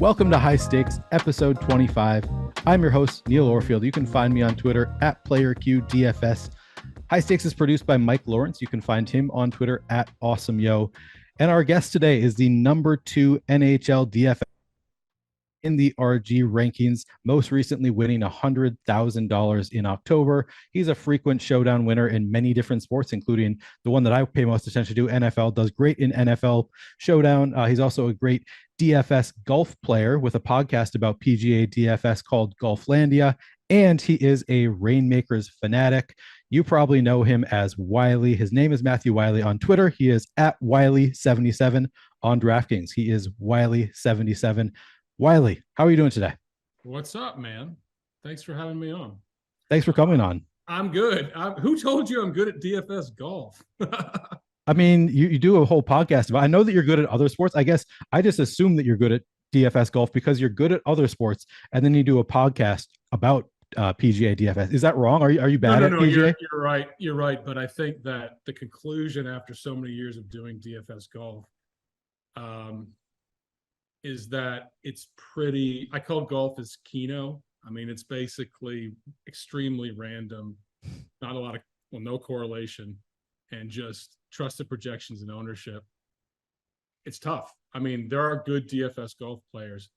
Welcome to High Stakes, episode 25. I'm your host, Neil Orfield. You can find me on Twitter at PlayerQDFS. High Stakes is produced by Mike Lawrence. You can find him on Twitter at Awesemo. And our guest today is the number 2 NHL DFS in the RG rankings, most recently winning $100,000 in October. He's a frequent showdown winner in many different sports, including the one that I pay most attention to, NFL. Does great in NFL showdown. He's also a great DFS golf player with a podcast about PGA DFS called Golflandia, and he is a Rainmakers fanatic. You probably know him as Wiley. His name is Matthew Wiley on Twitter. He is at Wiley77 on DraftKings. He is Wiley77. Wiley, how are you doing today? What's up, man? Thanks for having me on. Thanks for coming on. I'm good. Who told you I'm good at DFS golf? I mean, you do a whole podcast about. I know that you're good at other sports. I guess I just assume that you're good at DFS golf because you're good at other sports, and then you do a podcast about PGA DFS. Is that wrong? Are you bad at PGA? You're right. You're right. But I think that the conclusion after so many years of doing DFS golf is that it's pretty. I call golf as Keno. I mean, it's basically extremely random, not a lot of, no correlation, and just trusted projections and ownership. It's tough. I mean, there are good DFS golf players.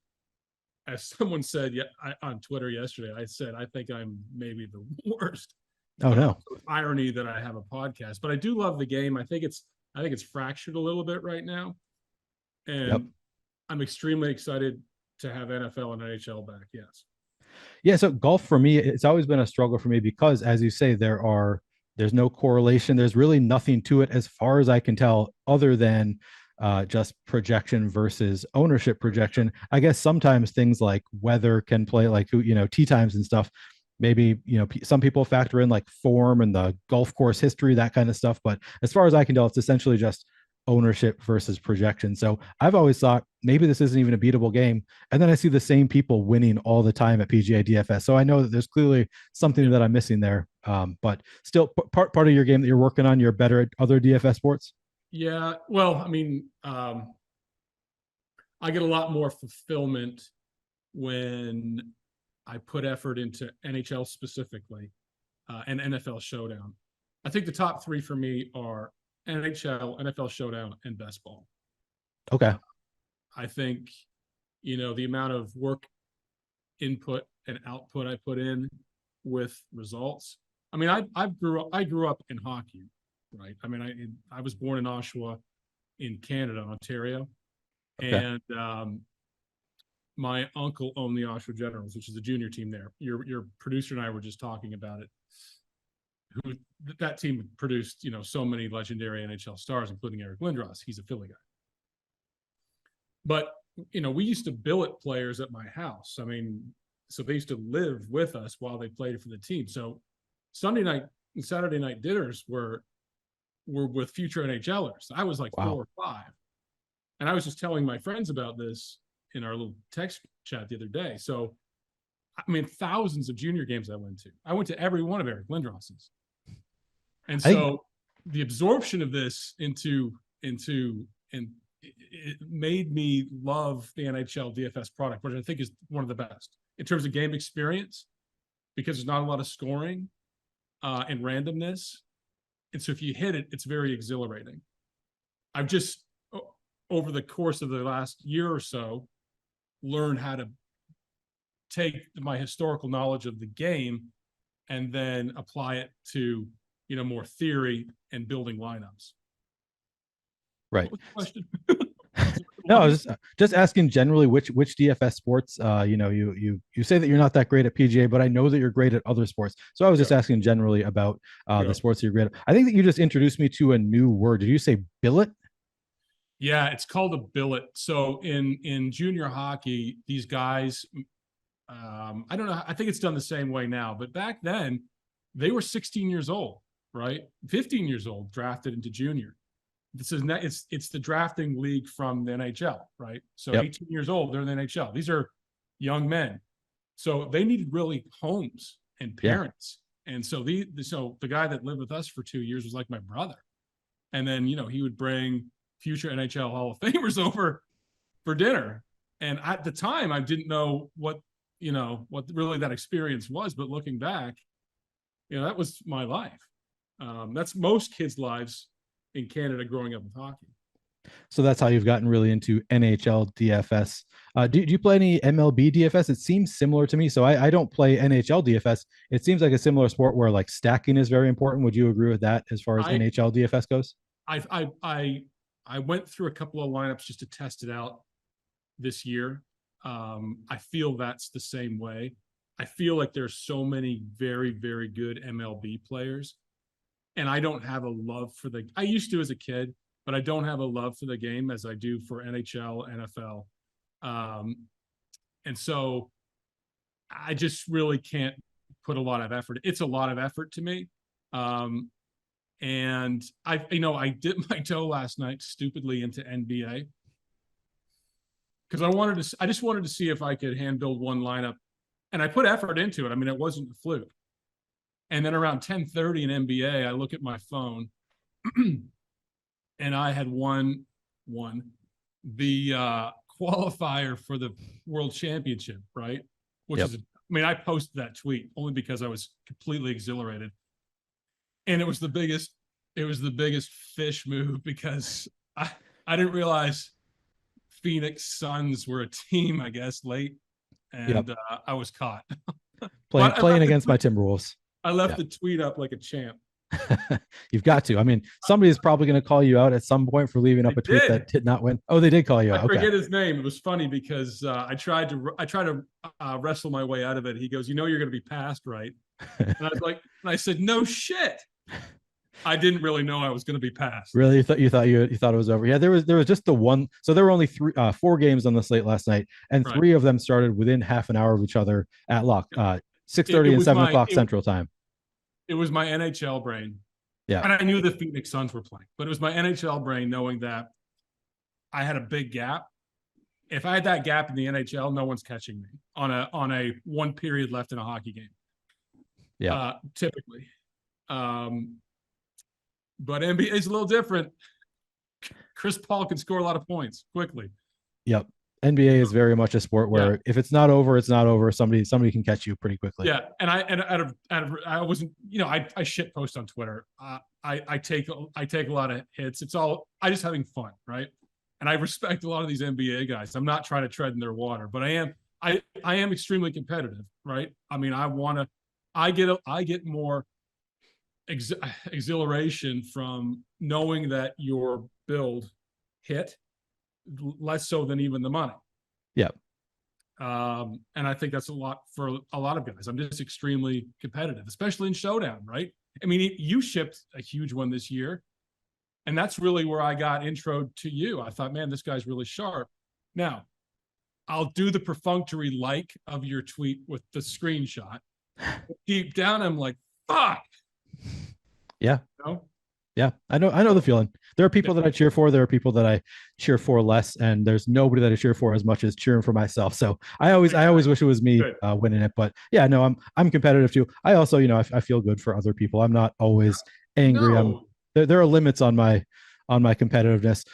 As someone said on Twitter yesterday, I said, I think I'm maybe the worst. Oh, no. Irony that I have a podcast, but I do love the game. I think it's fractured a little bit right now. And yep. I'm extremely excited to have NFL and NHL back. Yes. Yeah. So golf for me, it's always been a struggle for me because, as you say, there's no correlation. There's really nothing to it as far as I can tell, other than just projection versus ownership projection. I guess sometimes things like weather can play, like tee times and stuff. Maybe, some people factor in like form and the golf course history, that kind of stuff. But as far as I can tell, it's essentially just ownership versus projection. So I've always thought maybe this isn't even a beatable game. And then I see the same people winning all the time at PGA DFS. So I know that there's clearly something that I'm missing there. But still part of your game that you're working on, you're better at other DFS sports. Yeah. Well, I mean, I get a lot more fulfillment when I put effort into NHL specifically and NFL showdown. I think the top 3 for me are NHL, NFL showdown, and best ball. Okay. I think, the amount of work, input, and output I put in with results. I mean, I grew up in hockey, right? I mean, I was born in Oshawa in Canada, Ontario. Okay. And my uncle owned the Oshawa Generals, which is a junior team there. Your producer and I were just talking about it. That team produced, so many legendary NHL stars, including Eric Lindros. He's a Philly guy. But, we used to billet players at my house. I mean, so they used to live with us while they played for the team. So Sunday night and Saturday night dinners were with future NHLers. I was like 4 or 5. And I was just telling my friends about this in our little text chat the other day. So, I mean, thousands of junior games I went to. I went to every one of Eric Lindros's. And so the absorption of this into it made me love the NHL DFS product, which I think is one of the best in terms of game experience, because there's not a lot of scoring and randomness. And so if you hit it, it's very exhilarating. I've just, over the course of the last year or so, learned how to take my historical knowledge of the game and then apply it to, more theory and building lineups. Right. What was the question? No, I was just asking generally which DFS sports, you say that you're not that great at PGA, but I know that you're great at other sports. So I was just asking generally about the sports you're great at. I think that you just introduced me to a new word. Did you say billet? Yeah, it's called a billet. So in junior hockey, these guys, I don't know, I think it's done the same way now, but back then they were 16 years old, right? 15 years old, drafted into junior. It's the drafting league from the NHL, right? So 18 years old, they're in the NHL. These are young men. So they needed really homes and parents. Yeah. And so the guy that lived with us for 2 years was like my brother. And then, he would bring future NHL Hall of Famers over for dinner. And at the time, I didn't know what really that experience was. But looking back, that was my life. That's most kids' lives in Canada growing up with hockey. So that's how you've gotten really into NHL DFS. Do you play any MLB DFS? It seems similar to me. So I don't play NHL DFS. It seems like a similar sport where like stacking is very important. Would you agree with that as far as NHL DFS goes? I went through a couple of lineups just to test it out this year. I feel that's the same way. I feel like there's so many very, very good MLB players, and I don't have a love for I used to as a kid, but I don't have a love for the game as I do for NHL, NFL. And so I just really can't put a lot of effort. It's a lot of effort to me. And I dipped my toe last night stupidly into NBA because I just wanted to see if I could hand build one lineup, and I put effort into it. I mean, it wasn't a fluke. And then around 10:30 in NBA, I look at my phone and I had won the qualifier for the World Championship, right? Which is, I posted that tweet only because I was completely exhilarated. And it was the biggest fish move because I didn't realize Phoenix Suns were a team, I guess, late. And I was caught. Playing against my Timberwolves. I left the tweet up like a champ. You've got to. I mean, somebody's probably going to call you out at some point for leaving up a tweet that did not win. Oh, they did call you out. I forget his name. It was funny because I tried to wrestle my way out of it. He goes, you're going to be passed, right? And I was like, and I said, no shit. I didn't really know I was going to be passed. Really? You thought it was over? Yeah, there was just the one. So there were only 4 games on the slate last night, and 3 of them started within half an hour of each other at lock. 6:30 and 7 o'clock Central Time. It was my NHL brain. Yeah. And I knew the Phoenix Suns were playing, but it was my NHL brain knowing that I had a big gap. If I had that gap in the NHL, no one's catching me on a 1 period left in a hockey game. Yeah. Typically. But NBA is a little different. Chris Paul can score a lot of points quickly. Yep. NBA is very much a sport where if it's not over, it's not over. Somebody can catch you pretty quickly. Yeah, and I wasn't, I shit post on Twitter. I take a lot of hits. It's all I just having fun, right? And I respect a lot of these NBA guys. I'm not trying to tread in their water, but I am extremely competitive, right? I mean, I get more exhilaration from knowing that your build hit, less so than even the money. Yeah. And I think that's a lot for a lot of guys. I'm just extremely competitive, especially in Showdown, right? I mean, you shipped a huge one this year, and that's really where I got introed to you. I thought, man, this guy's really sharp. Now, I'll do the perfunctory like of your tweet with the screenshot. Deep down, I'm like, fuck. Yeah. Yeah, I know the feeling. There are people that I cheer for. There are people that I cheer for less, and there's nobody that I cheer for as much as cheering for myself. So I always wish it was me winning it. But yeah, no, I'm competitive too. I also, I feel good for other people. I'm not always angry. No. There are limits on my competitiveness.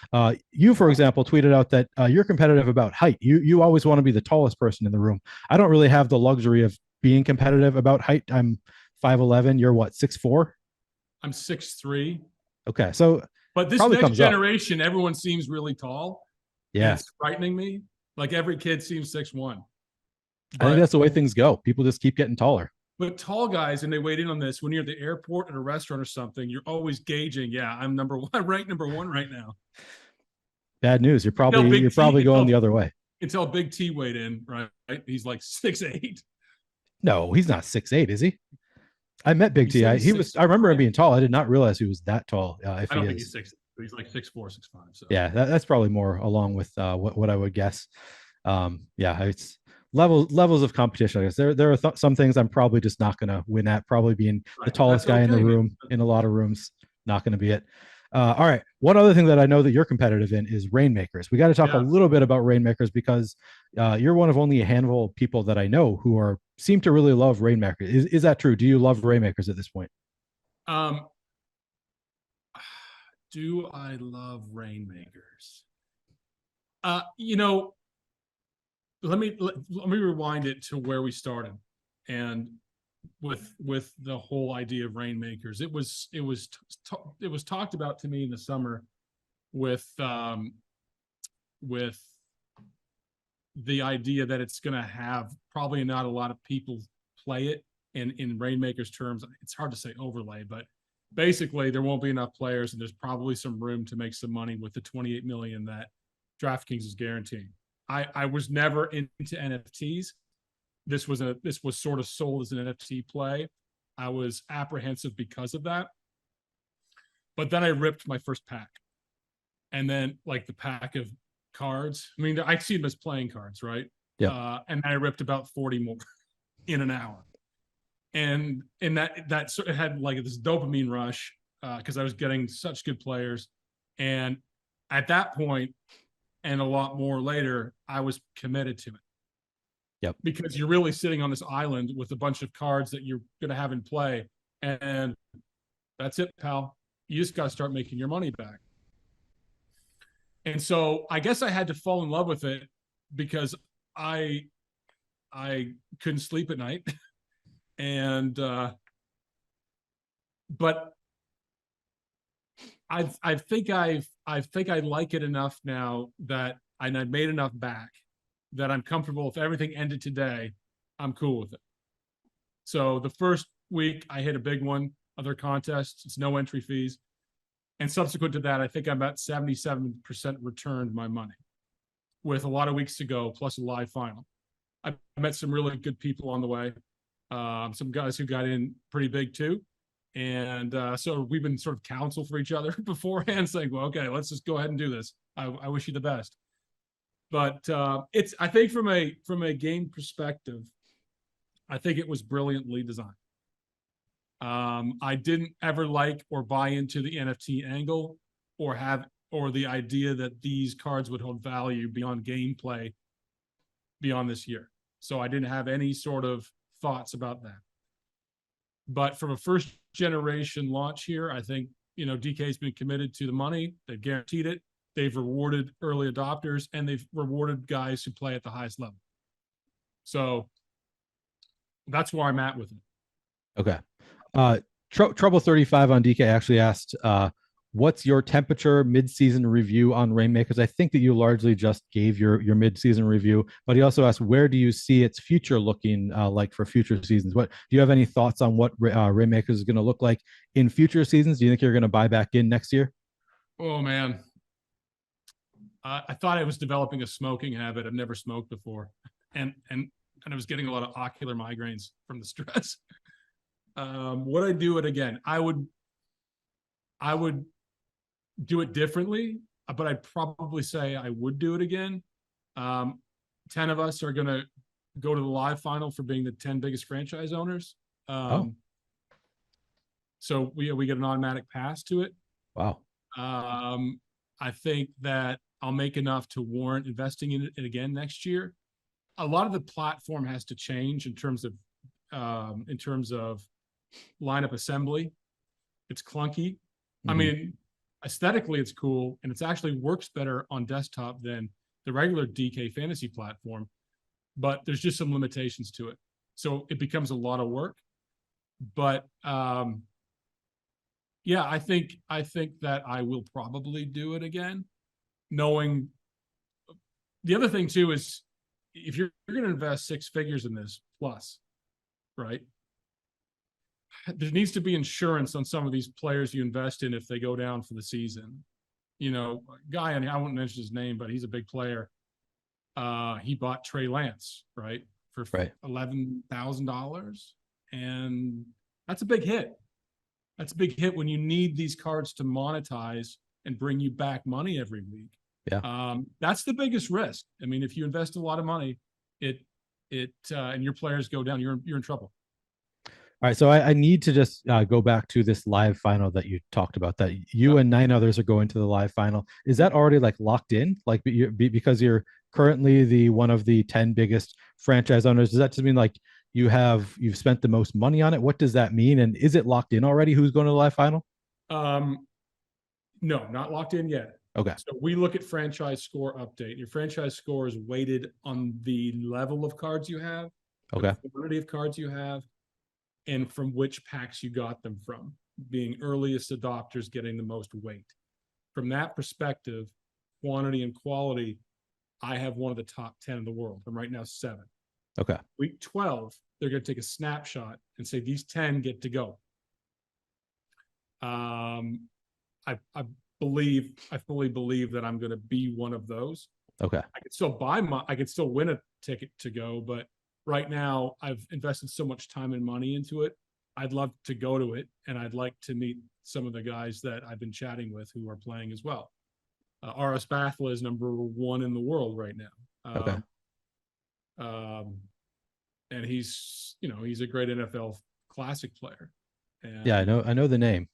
You, for example, tweeted out that you're competitive about height. You always want to be the tallest person in the room. I don't really have the luxury of being competitive about height. I'm 5'11". You're what, 6'4"? I'm 6'3". Okay, so but this next generation, everyone seems really tall. Yeah, it's frightening me. Like every kid seems 6'1". I think that's the way things go. People just keep getting taller. But tall guys, and they weighed in on this, when you're at the airport at a restaurant or something, you're always gauging. Yeah, I'm ranked number one right now. Bad news. You're probably going the other way. Until Big T weighed in, right? He's like 6'8". No, he's not 6'8", is he? I met Big T. I remember him being tall. I did not realize he was that tall. I don't think he's 6'8", but he's like 6'4", 6'5". So yeah, that's probably more along with what I would guess. Yeah, it's levels of competition. I guess there are some things I'm probably just not going to win at. Probably being the tallest guy in the room in a lot of rooms, not going to be it. All right. One other thing that I know that you're competitive in is Rainmakers. We got to talk a little bit about Rainmakers because you're one of only a handful of people that I know who seem to really love Rainmakers. Is that true? Do you love Rainmakers at this point? Do I love Rainmakers? let me rewind it to where we started, and with the whole idea of Rainmakers. It was talked about to me in the summer with the idea that it's going to have probably not a lot of people play it. And in Rainmakers terms, it's hard to say overlay, but basically there won't be enough players, and there's probably some room to make some money with the 28 million that DraftKings is guaranteeing. I was never into NFTs. This was sort of sold as an NFT play. I was apprehensive because of that. But then I ripped my first pack. And then like the pack of cards, I mean, I see them as playing cards, right? Yeah. And I ripped about 40 more in an hour. And that sort of had like this dopamine rush because I was getting such good players. And at that point, and a lot more later, I was committed to it. Yep. Because you're really sitting on this island with a bunch of cards that you're going to have in play. And that's it, pal. You just got to start making your money back. And so I guess I had to fall in love with it because I couldn't sleep at night. And but I think I like it enough now that I made enough back that I'm comfortable. If everything ended today, I'm cool with it. So the first week I hit a big one, other contests, it's no entry fees. And subsequent to that, I think I'm at 77% returned my money with a lot of weeks to go, plus a live final. I met some really good people on the way. Some guys who got in pretty big too. And so we've been sort of counsel for each other beforehand, saying, well, okay, let's just go ahead and do this. I wish you the best. But I think from a game perspective, I think it was brilliantly designed. I didn't ever like or buy into the NFT angle or the idea that these cards would hold value beyond gameplay beyond this year. So I didn't have any sort of thoughts about that. But from a first generation launch here, I think, DK's been committed to the money. They've guaranteed it. They've rewarded early adopters, and they've rewarded guys who play at the highest level. So that's where I'm at with it. Okay. Trouble 35 on DK actually asked, what's your temperature mid-season review on Rainmakers? I think that you largely just gave your mid-season review, but he also asked, where do you see its future looking like for future seasons? Do you have any thoughts on what Rainmakers is going to look like in future seasons? Do you think you're going to buy back in next year? Oh man, I thought I was developing a smoking habit. I've never smoked before, and I was getting a lot of ocular migraines from the stress. Would I do it again? I would do it differently, but I'd probably say I would do it again. 10 of us are going to go to the live final for being the 10 biggest franchise owners. So we get an automatic pass to it. Wow. I think that I'll make enough to warrant investing in it again next year. A lot of the platform has to change in terms of lineup assembly. It's clunky. Mm-hmm. I mean, aesthetically it's cool, and it's actually works better on desktop than the regular DK fantasy platform, but there's just some limitations to it. So it becomes a lot of work. But yeah, I think that I will probably do it again, knowing the other thing too is if you're going to invest six figures in this plus, right? There needs to be insurance on some of these players you invest in if they go down for the season. Guy, and I won't mention his name, but he's a big player. He bought Trey Lance, right, for $11,000, and that's a big hit. That's a big hit when you need these cards to monetize and bring you back money every week. Yeah, that's the biggest risk. I mean, if you invest a lot of money, and your players go down, you're in trouble. All right, so I need to just go back to this live final that you talked about, that you and 9 others are going to the live final. Is that already like locked in? Like because you're currently one of the 10 biggest franchise owners, does that just mean like you've spent the most money on it? What does that mean? And is it locked in already? Who's going to the live final? No, not locked in yet. Okay. So we look at franchise score update. Your franchise score is weighted on the level of cards you have, Okay. the quantity of cards you have, and from which packs you got them from, being earliest adopters getting the most weight. From that perspective, quantity and quality, I have one of the top 10 in the world. I'm right now 7. Okay. Week 12, they're going to take a snapshot and say these 10 get to go. I fully believe that I'm going to be one of those. Okay. I could still win a ticket to go, but right now I've invested so much time and money into it. I'd love to go to it, and I'd like to meet some of the guys that I've been chatting with who are playing as well. RS Bathla is number 1 in the world right now. Okay. And he's a great NFL classic player. And yeah, I know the name.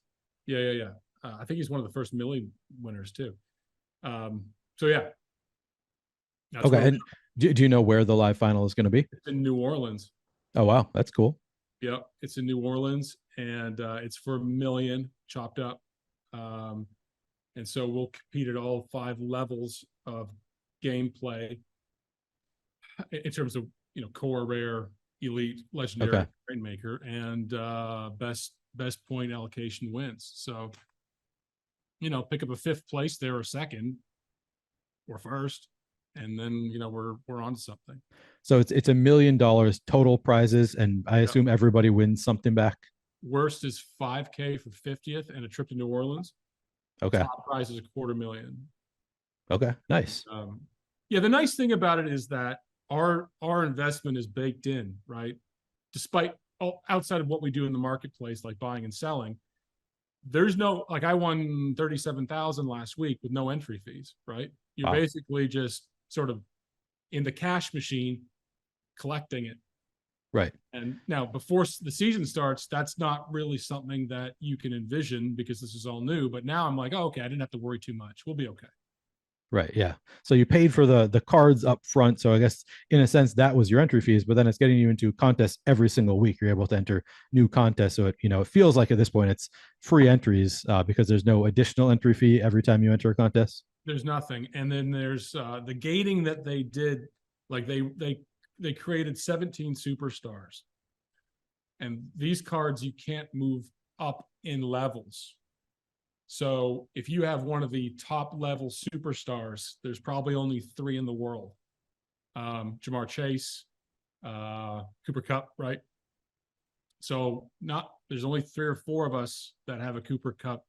Yeah. I think he's one of the first Millie winners too. So yeah. That's okay. And do you know where the live final is going to be? It's in New Orleans. Oh, wow. That's cool. Yep. It's in New Orleans, and it's for $1 million chopped up. And so we'll compete at all 5 levels of gameplay in terms of, core, rare, elite, legendary, Rainmaker, and best point allocation wins. So, pick up a 5th place there, or 2nd or 1st, and then we're on to something. So it's $1 million total prizes, and I assume everybody wins something back. Worst is $5,000 for 50th and a trip to New Orleans. Okay. Top prize is $250,000. Okay, nice. Yeah, the nice thing about it is that our investment is baked in, right? Despite outside of what we do in the marketplace, like buying and selling, there's no, like, I won 37,000 last week with no entry fees, right? You're basically just sort of in the cash machine collecting it. Right. And now before the season starts, that's not really something that you can envision because this is all new. But now I'm like, oh, okay, I didn't have to worry too much. We'll be okay. Right. Yeah. So you paid for the cards up front. So I guess in a sense that was your entry fees, but then it's getting you into contests every single week. You're able to enter new contests. So it feels like at this point it's free entries because there's no additional entry fee every time you enter a contest. There's nothing. And then there's the gating that they did. Like they created 17 superstars, and these cards you can't move up in levels. So if you have one of the top level superstars, there's probably only 3 in the world. Jamar Chase, Cooper Kupp, right? So there's only 3 or 4 of us that have a Cooper Kupp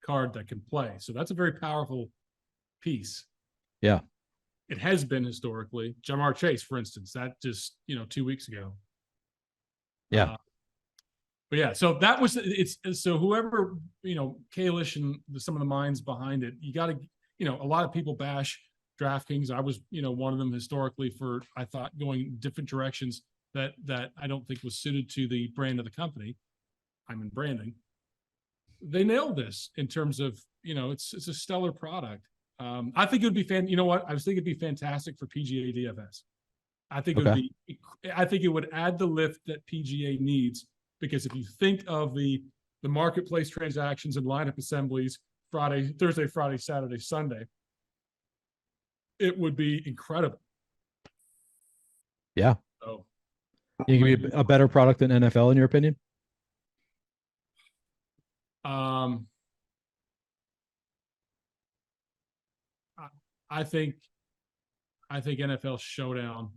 card that can play. So that's a very powerful piece. Yeah. It has been historically. Jamar Chase, for instance, that just 2 weeks ago. Yeah. But yeah, so that was so whoever Kalish and some of the minds behind it, you got to a lot of people bash DraftKings. I was one of them historically for, I thought, going different directions that I don't think was suited to the brand of the company. I'm in branding. They nailed this in terms of it's a stellar product. I think it would be I was thinking it'd be fantastic for PGA DFS. I think it would add the lift that PGA needs, because if you think of the marketplace transactions and lineup assemblies, Thursday, Friday, Saturday, Sunday, it would be incredible. Yeah. So you can be a better product than NFL in your opinion? I think NFL Showdown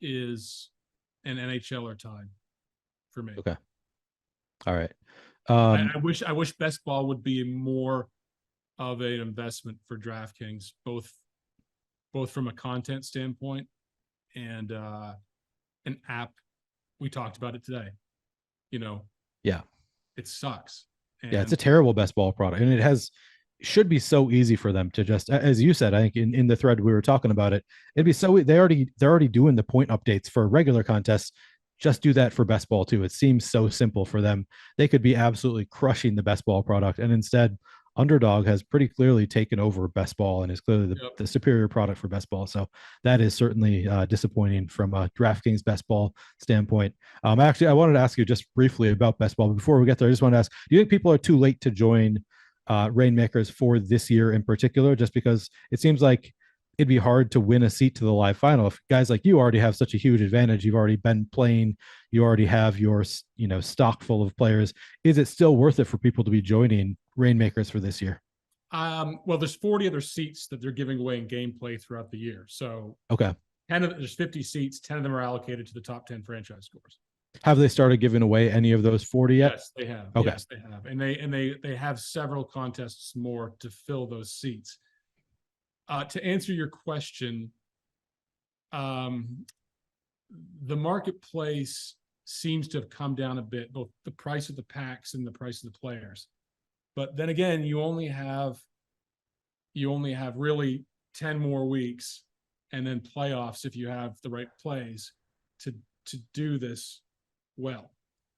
is an NHLer time for me. Okay. All right. I wish Best Ball would be more of an investment for DraftKings, both from a content standpoint and an app. We talked about it today. Yeah. It sucks. And it's a terrible Best Ball product, and it should be so easy for them to just, as you said, I think in the thread we were talking about it, it'd be so they're already doing the point updates for regular contests. Just do that for Best Ball too. It seems so simple for them. They could be absolutely crushing the Best Ball product, and instead Underdog has pretty clearly taken over Best Ball and is clearly the superior product for Best Ball. So that is certainly disappointing from a DraftKings Best Ball standpoint. Actually, I wanted to ask you just briefly about Best Ball. But before we get there, I just want to ask, do you think people are too late to join Rainmakers for this year in particular, just because it seems like it'd be hard to win a seat to the live final if guys like you already have such a huge advantage. You've already been playing, you already have your stock full of players. Is it still worth it for people to be joining Rainmakers for this year? Well, there's 40 other seats that they're giving away in gameplay throughout the year. So okay, there's 50 seats. 10 of them are allocated to the top 10 franchise scores. Have they started giving away any of those 40 yet? Yes, they have. Okay. Yes, they have. And they have several contests more to fill those seats. To answer your question, the marketplace seems to have come down a bit, both the price of the packs and the price of the players. But then again, you only have really 10 more weeks and then playoffs if you have the right plays to do this well.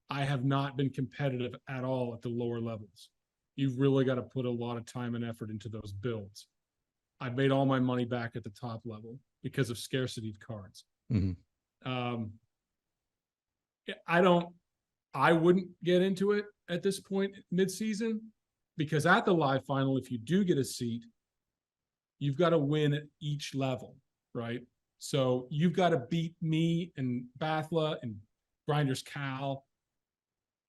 I have not been competitive at all at the lower levels. You've really got to put a lot of time and effort into those builds. I've made all my money back at the top level because of scarcity of cards. Mm-hmm. I wouldn't get into it at this point mid-season, because at the live final, if you do get a seat, you've got to win at each level, right? So you've got to beat me and Bathla and Grinders Cal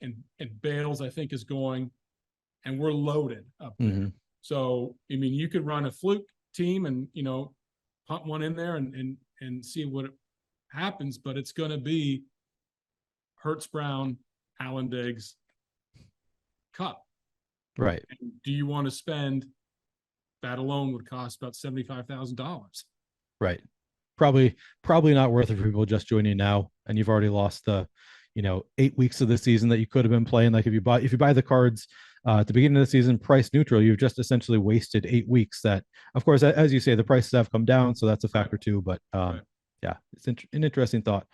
and Bales, I think, is going, and we're loaded up there. Mm-hmm. So, I mean, you could run a fluke team and, punt one in there and see what happens, but it's going to be Hertz Brown, Allen Diggs, Cup. Right. And do you want to spend, that alone would cost about $75,000. Right. Probably not worth it for people just joining now. And you've already lost the, 8 weeks of the season that you could have been playing. Like if you buy the cards at the beginning of the season, price neutral, you've just essentially wasted 8 weeks that, of course, as you say, the prices have come down. So that's a factor too, but right. Yeah, it's an interesting thought.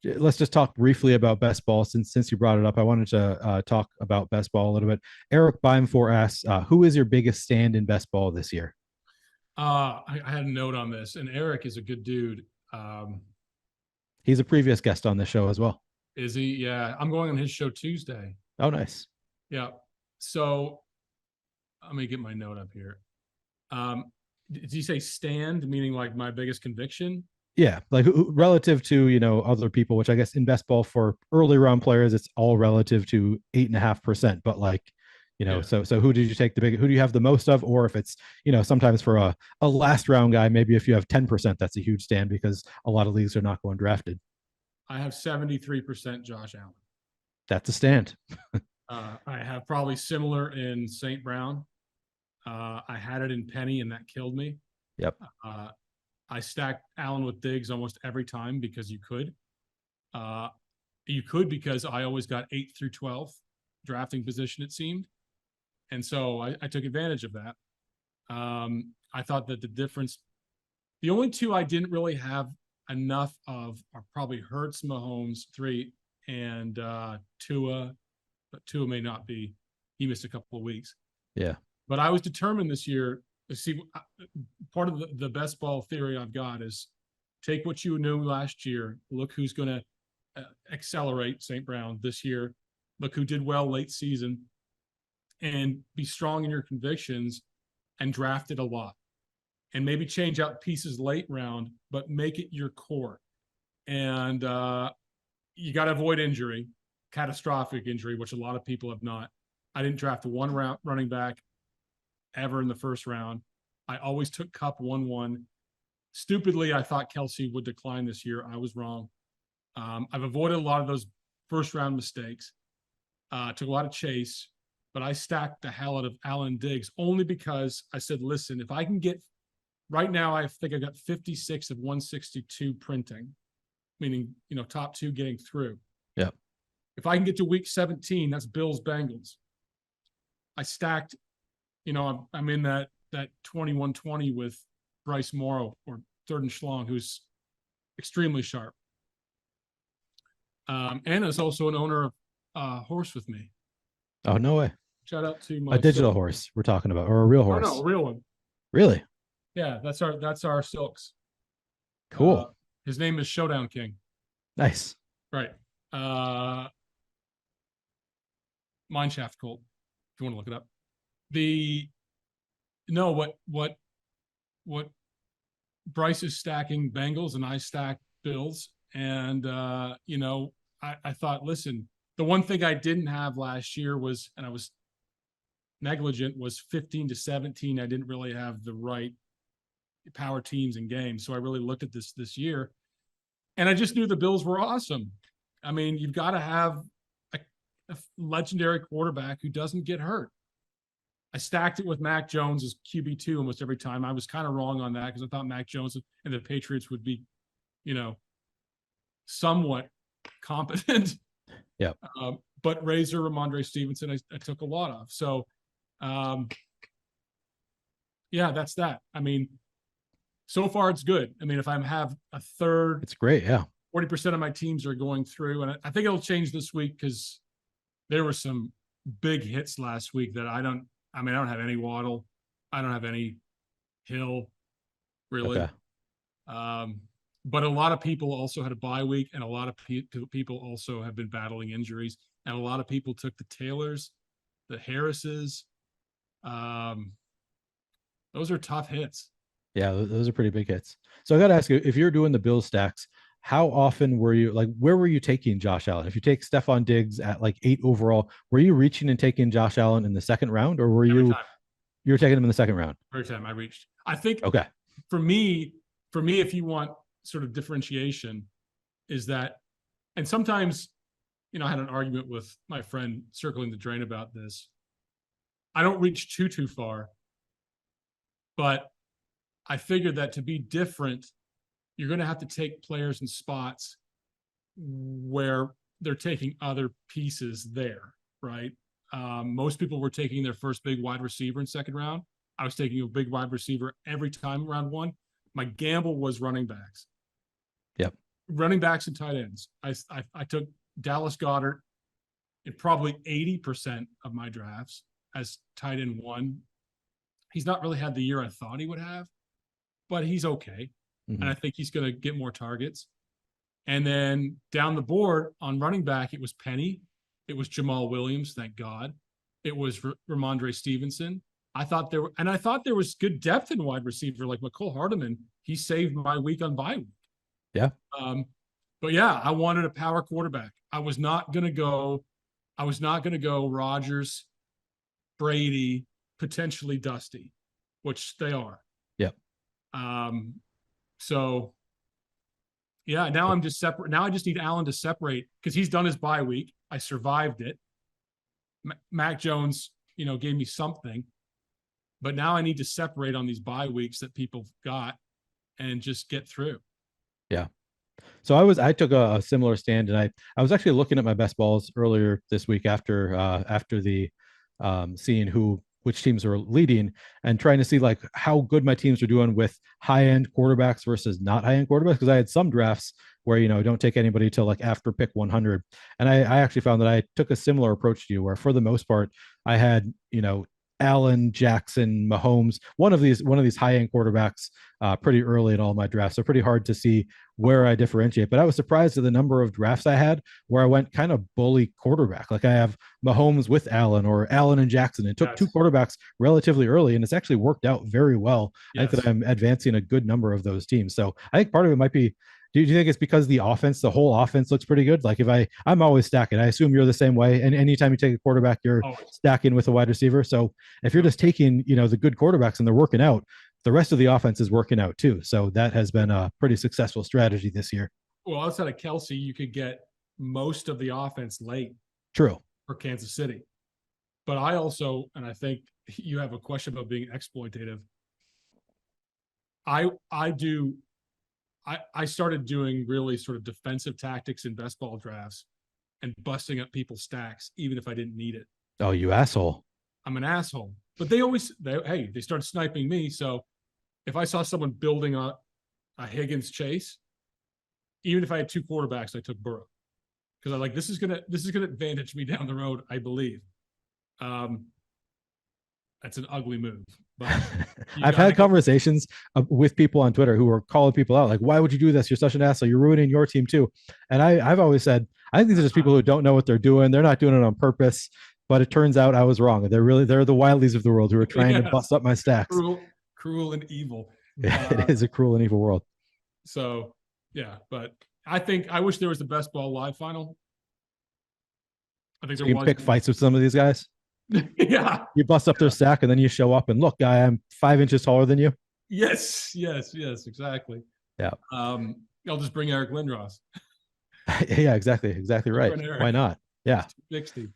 Let's just talk briefly about best ball since you brought it up. I wanted to talk about best ball a little bit. Eric Beimfor asks, who is your biggest stand in best ball this year? I had a note on this, and Eric is a good dude. He's a previous guest on the show as well. Is he? Yeah, I'm going on his show Tuesday. Oh, nice. Yeah. So let me get my note up here. Did you say stand, meaning like my biggest conviction? Yeah, like relative to other people, which I guess in best ball for early round players, it's all relative to 8.5%. But like, yeah. So who did you take who do you have the most of? Or if it's sometimes for a last round guy, maybe if you have 10%, that's a huge stand because a lot of leagues are not going drafted. I have 73% Josh Allen. That's a stand. I have probably similar in St. Brown. I had it in Penny and that killed me. Yep. I stacked Allen with Diggs almost every time because you could. Because I always got 8 through 12 drafting position, it seemed. And so I took advantage of that. I thought that the only two I didn't really have enough of are probably Hurts, Mahomes, 3, and Tua. But Tua may not be. He missed a couple of weeks. Yeah. But I was determined this year to see part of the best ball theory I've got is take what you knew last year, look who's going to accelerate St. Brown this year, look who did well late season, and be strong in your convictions and draft it a lot. And maybe change out pieces late round, but make it your core. And you got to avoid injury, catastrophic injury, which a lot of people have not. I didn't draft one running back ever in the first round. I always took Cup 1-1. Stupidly, I thought Kelsey would decline this year. I was wrong. I've avoided a lot of those first round mistakes. Took a lot of chase, but I stacked the hell out of Allen Diggs only because I said, listen, if I can get right now, I think I got 56 of 162 printing, meaning, top 2 getting through. Yeah. If I can get to week 17, that's Bills Bengals. I stacked, I'm in that 21-20 with Bryce Morrow or Third and Schlong, who's extremely sharp. Anna's also an owner of a horse with me. Oh, no way. Shout out to my a digital horse we're talking about, or a real horse? Oh, no, a real one. Really? Yeah, that's our Silks. Cool. His name is Showdown King. Nice. Right. Mineshaft colt, if you want to look it up. what Bryce is stacking Bengals and I stack Bills. And, I thought, listen, the one thing I didn't have last year was, and I was negligent, was 15 to 17. I didn't really have the right power teams and games. So I really looked at this year, and I just knew the Bills were awesome. I mean, you've got to have a legendary quarterback who doesn't get hurt. I stacked it with Mac Jones as QB2 almost every time. I was kind of wrong on that because I thought Mac Jones and the Patriots would be, somewhat competent. Yeah. But Razor, Ramondre Stevenson, I took a lot of. So, that's that. I mean, so far it's good. I mean, if I have a third, it's great. Yeah. 40% of my teams are going through, and I think it'll change this week because there were some big hits last week that I don't have any Waddle. I don't have any Hill, really. Okay. But a lot of people also had a bye week, and a lot of people also have been battling injuries, and a lot of people took the Taylors, the Harrises. Those are tough hits. Yeah, those are pretty big hits. So I got to ask you, if you're doing the Bill stacks, how often were you, like, where were you taking Josh Allen? If you take Stephon Diggs at like 8 overall, were you reaching and taking Josh Allen in the second round, or were you were taking him in the second round? Every time I reached. I think, okay, for me, if you want sort of differentiation, is that, and sometimes, I had an argument with my friend Circling the Drain about this. I don't reach too far, but I figured that to be different, you're going to have to take players in spots where they're taking other pieces there, right? Most people were taking their first big wide receiver in second round. I was taking a big wide receiver every time round one. My gamble was running backs. Yep. Running backs and tight ends. I took Dallas Goedert in probably 80% of my drafts as tight end 1. He's not really had the year I thought he would have, but he's okay. Mm-hmm. And I think he's going to get more targets. And then down the board on running back, it was Penny. It was Jamal Williams, thank God. It was Ramondre Stevenson. I thought there was good depth in wide receiver, like McCole Hardeman. He saved my week on bye week. Yeah. But yeah, I wanted a power quarterback. I was not going to go Rodgers, Brady, potentially Dusty, which they are. Yep. So yeah, now I'm just separate. Now I just need Allen to separate because he's done his bye week. I survived it. Mac Jones, gave me something, but now I need to separate on these bye weeks that people got and just get through. Yeah. So I took a similar stand, and I was actually looking at my best balls earlier this week after the seeing which teams are leading and trying to see like how good my teams are doing with high-end quarterbacks versus not high-end quarterbacks. Because I had some drafts where, don't take anybody till like after pick 100. And I actually found that I took a similar approach to you, where for the most part, I had, Allen, Jackson, Mahomes, one of these high-end quarterbacks pretty early in all my drafts. So pretty hard to see where I differentiate. But I was surprised at the number of drafts I had where I went kind of bully quarterback. Like I have Mahomes with Allen, or Allen and Jackson. It took 2 quarterbacks relatively early, and it's actually worked out very well. Yes. I think that I'm advancing a good number of those teams. So I think part of it might be, do you think it's because the whole offense looks pretty good? Like I'm always stacking. I assume you're the same way. And anytime you take a quarterback, you're stacking with a wide receiver. So if you're just taking, the good quarterbacks and they're working out, the rest of the offense is working out too. So that has been a pretty successful strategy this year. Well, outside of Kelsey, you could get most of the offense late. True. For Kansas City. But I also, and I think you have a question about being exploitative. I started doing really sort of defensive tactics in best ball drafts and busting up people's stacks, even if I didn't need it. Oh, you asshole. I'm an asshole. But they started sniping me. So if I saw someone building a Higgins chase, even if I had 2 quarterbacks, I took Burrow. Because I'm like, this is gonna advantage me down the road, I believe. That's an ugly move. But I've had conversations with people on Twitter who are calling people out, like, why would you do this? You're such an asshole. You're ruining your team too. And I've always said, I think these are just people who don't know what they're doing. They're not doing it on purpose. but it turns out I was wrong. They're the Wileys of the world who are trying to bust up my stacks. Cruel and evil. It is a cruel and evil world. So yeah, but I wish there was the best ball live final. I think so you can pick fights with some of these guys. Yeah, you bust up their stack and then you show up and look, guy, I'm 5 inches taller than you. Yes, exactly. Yeah. I'll just bring Eric Lindros. Yeah, exactly right. Why not? Yeah. 60.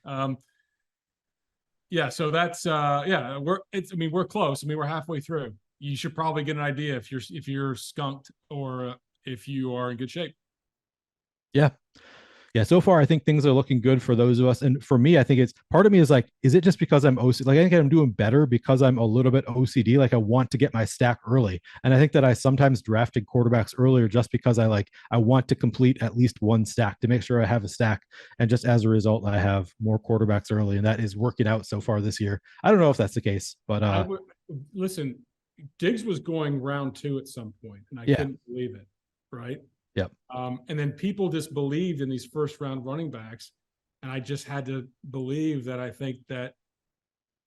Yeah, so that's we're close. I mean, we're halfway through. You should probably get an idea if you're skunked or if you are in good shape. Yeah. Yeah, so far I think things are looking good for those of us. And for me, I think it's part of me is like, is it just because I'm OCD? Like, I think I'm doing better because I'm a little bit OCD. Like, I want to get my stack early. And I think that I sometimes drafted quarterbacks earlier just because I want to complete at least one stack to make sure I have a stack. And just as a result, I have more quarterbacks early. And that is working out so far this year. I don't know if that's the case, but listen, Diggs was going round 2 at some point, and I couldn't believe it. Right. Yep. And then people just believed in these first round running backs. And I just had to believe that I think that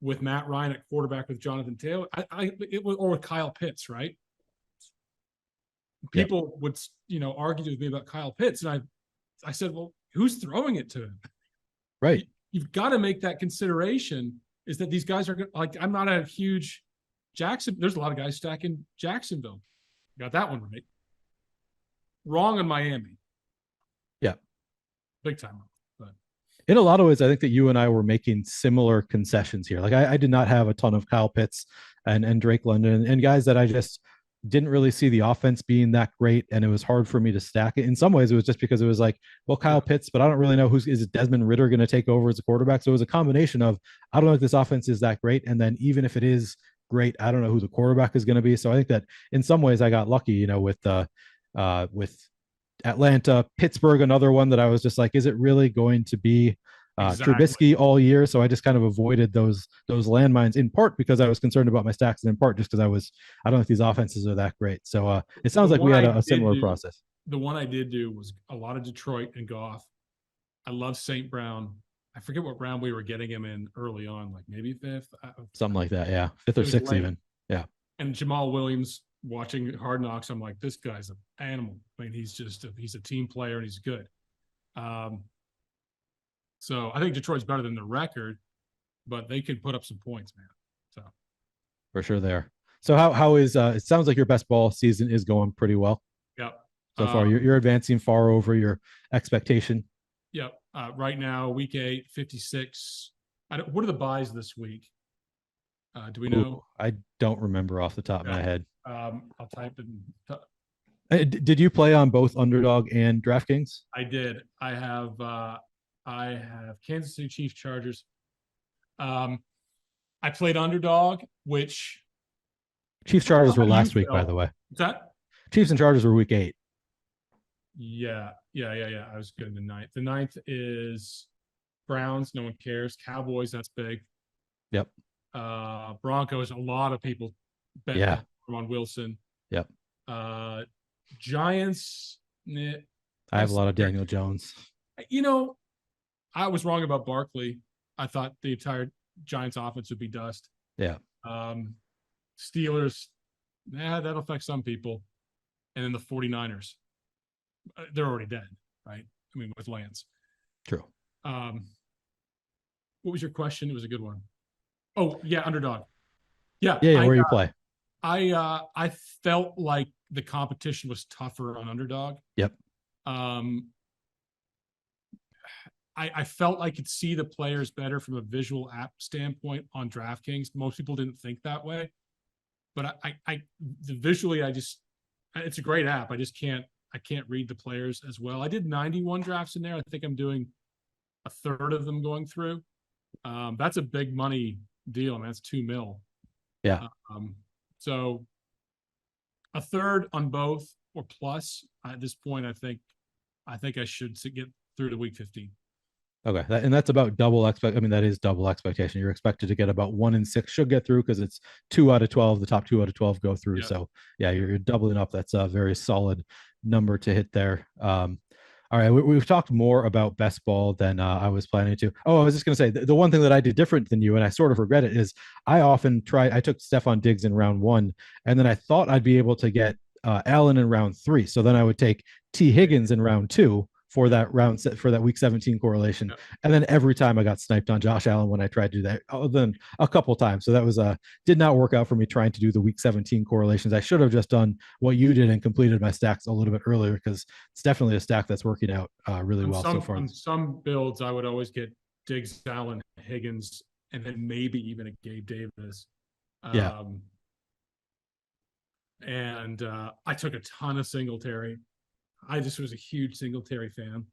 with Matt Ryan at quarterback with Jonathan Taylor, or with Kyle Pitts, right? People would, argue with me about Kyle Pitts. And I said, well, who's throwing it to him? Right. You've got to make that consideration is that these guys are like, I'm not a huge Jackson. There's a lot of guys stacking Jacksonville. Got that one right. Wrong in Miami. Yeah. Big time. But in a lot of ways, I think that you and I were making similar concessions here. Like, I did not have a ton of Kyle Pitts and Drake London and guys that I just didn't really see the offense being that great. And it was hard for me to stack it. In some ways, it was just because it was like, well, Kyle Pitts, but I don't really know is Desmond Ridder going to take over as a quarterback? So it was a combination of, I don't know if this offense is that great. And then even if it is great, I don't know who the quarterback is going to be. So I think that in some ways I got lucky, with Atlanta, Pittsburgh, another one that I was just like, is it really going to be Trubisky all year? So I just kind of avoided those landmines, in part because I was concerned about my stacks, and in part just because I don't think these offenses are that great. So it sounds like we had a similar process. The one I did do was a lot of Detroit and Goff. I love St. Brown. I forget what round we were getting him in early on, like maybe 5th. Something like that, yeah. 5th or 6th even. Yeah. And Jamal Williams, watching Hard Knocks, I'm like, this guy's an animal. I mean, he's a team player and he's good. So I think Detroit's better than the record, but they can put up some points, man. So for sure there. So how is it sounds like your best ball season is going pretty well. Yep. So far, you're advancing far over your expectation. Yep. Right now, week 8, 56. What are the buys this week? Do we know? I don't remember off the top of my head. I'll type in. Did you play on both Underdog and DraftKings? I did. I have Kansas City Chiefs Chargers. I played Underdog, which Chiefs Chargers were last week, by the way. What's that? Chiefs and Chargers were week 8. Yeah. I was good in the 9th. The 9th is Browns. No one cares. Cowboys. That's big. Yep. Broncos. A lot of people bet on Wilson. Yep. Giants. I have a lot of Daniel Jones. I was wrong about Barkley. I thought the entire Giants offense would be dust. Yeah. Steelers. That'll affect some people. And then the 49ers. They're already dead, right? I mean, with Lance. True. What was your question? It was a good one. Oh, yeah, Underdog. Yeah. Where you play? I felt like the competition was tougher on Underdog. Yep. I felt I could see the players better from a visual app standpoint on DraftKings. Most people didn't think that way, but visually, it's a great app. I can't read the players as well. I did 91 drafts in there. I think I'm doing a third of them going through. That's a big money deal. I mean, that's $2 million. Yeah. So a third on both or plus at this point, I think I should get through to week 15. Okay. That's about double that is double expectation. You're expected to get about 1 in 6 should get through because it's 2 out of 12. The top 2 out of 12 go through. Yeah. So yeah, you're doubling up. That's a very solid number to hit there. All All right, we've talked more about best ball than I was planning to. Oh, I was just going to say the one thing that I did different than you, and I sort of regret it, is I took Stefan Diggs in round 1, and then I thought I'd be able to get Allen in round 3. So then I would take T. Higgins in round 2 for that week 17 correlation. Yeah. And then every time I got sniped on Josh Allen when I tried to do that, other than a couple times. So that was did not work out for me trying to do the week 17 correlations. I should have just done what you did and completed my stacks a little bit earlier, because it's definitely a stack that's working out really well so far. On some builds, I would always get Diggs, Allen, Higgins, and then maybe even a Gabe Davis. Yeah. And I took a ton of Singletary. I just was a huge Singletary fan.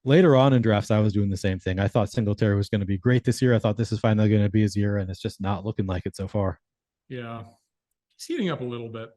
Later on in drafts, I was doing the same thing. I thought Singletary was going to be great this year. I thought this is finally going to be his year, and it's just not looking like it so far. Yeah. He's heating up a little bit.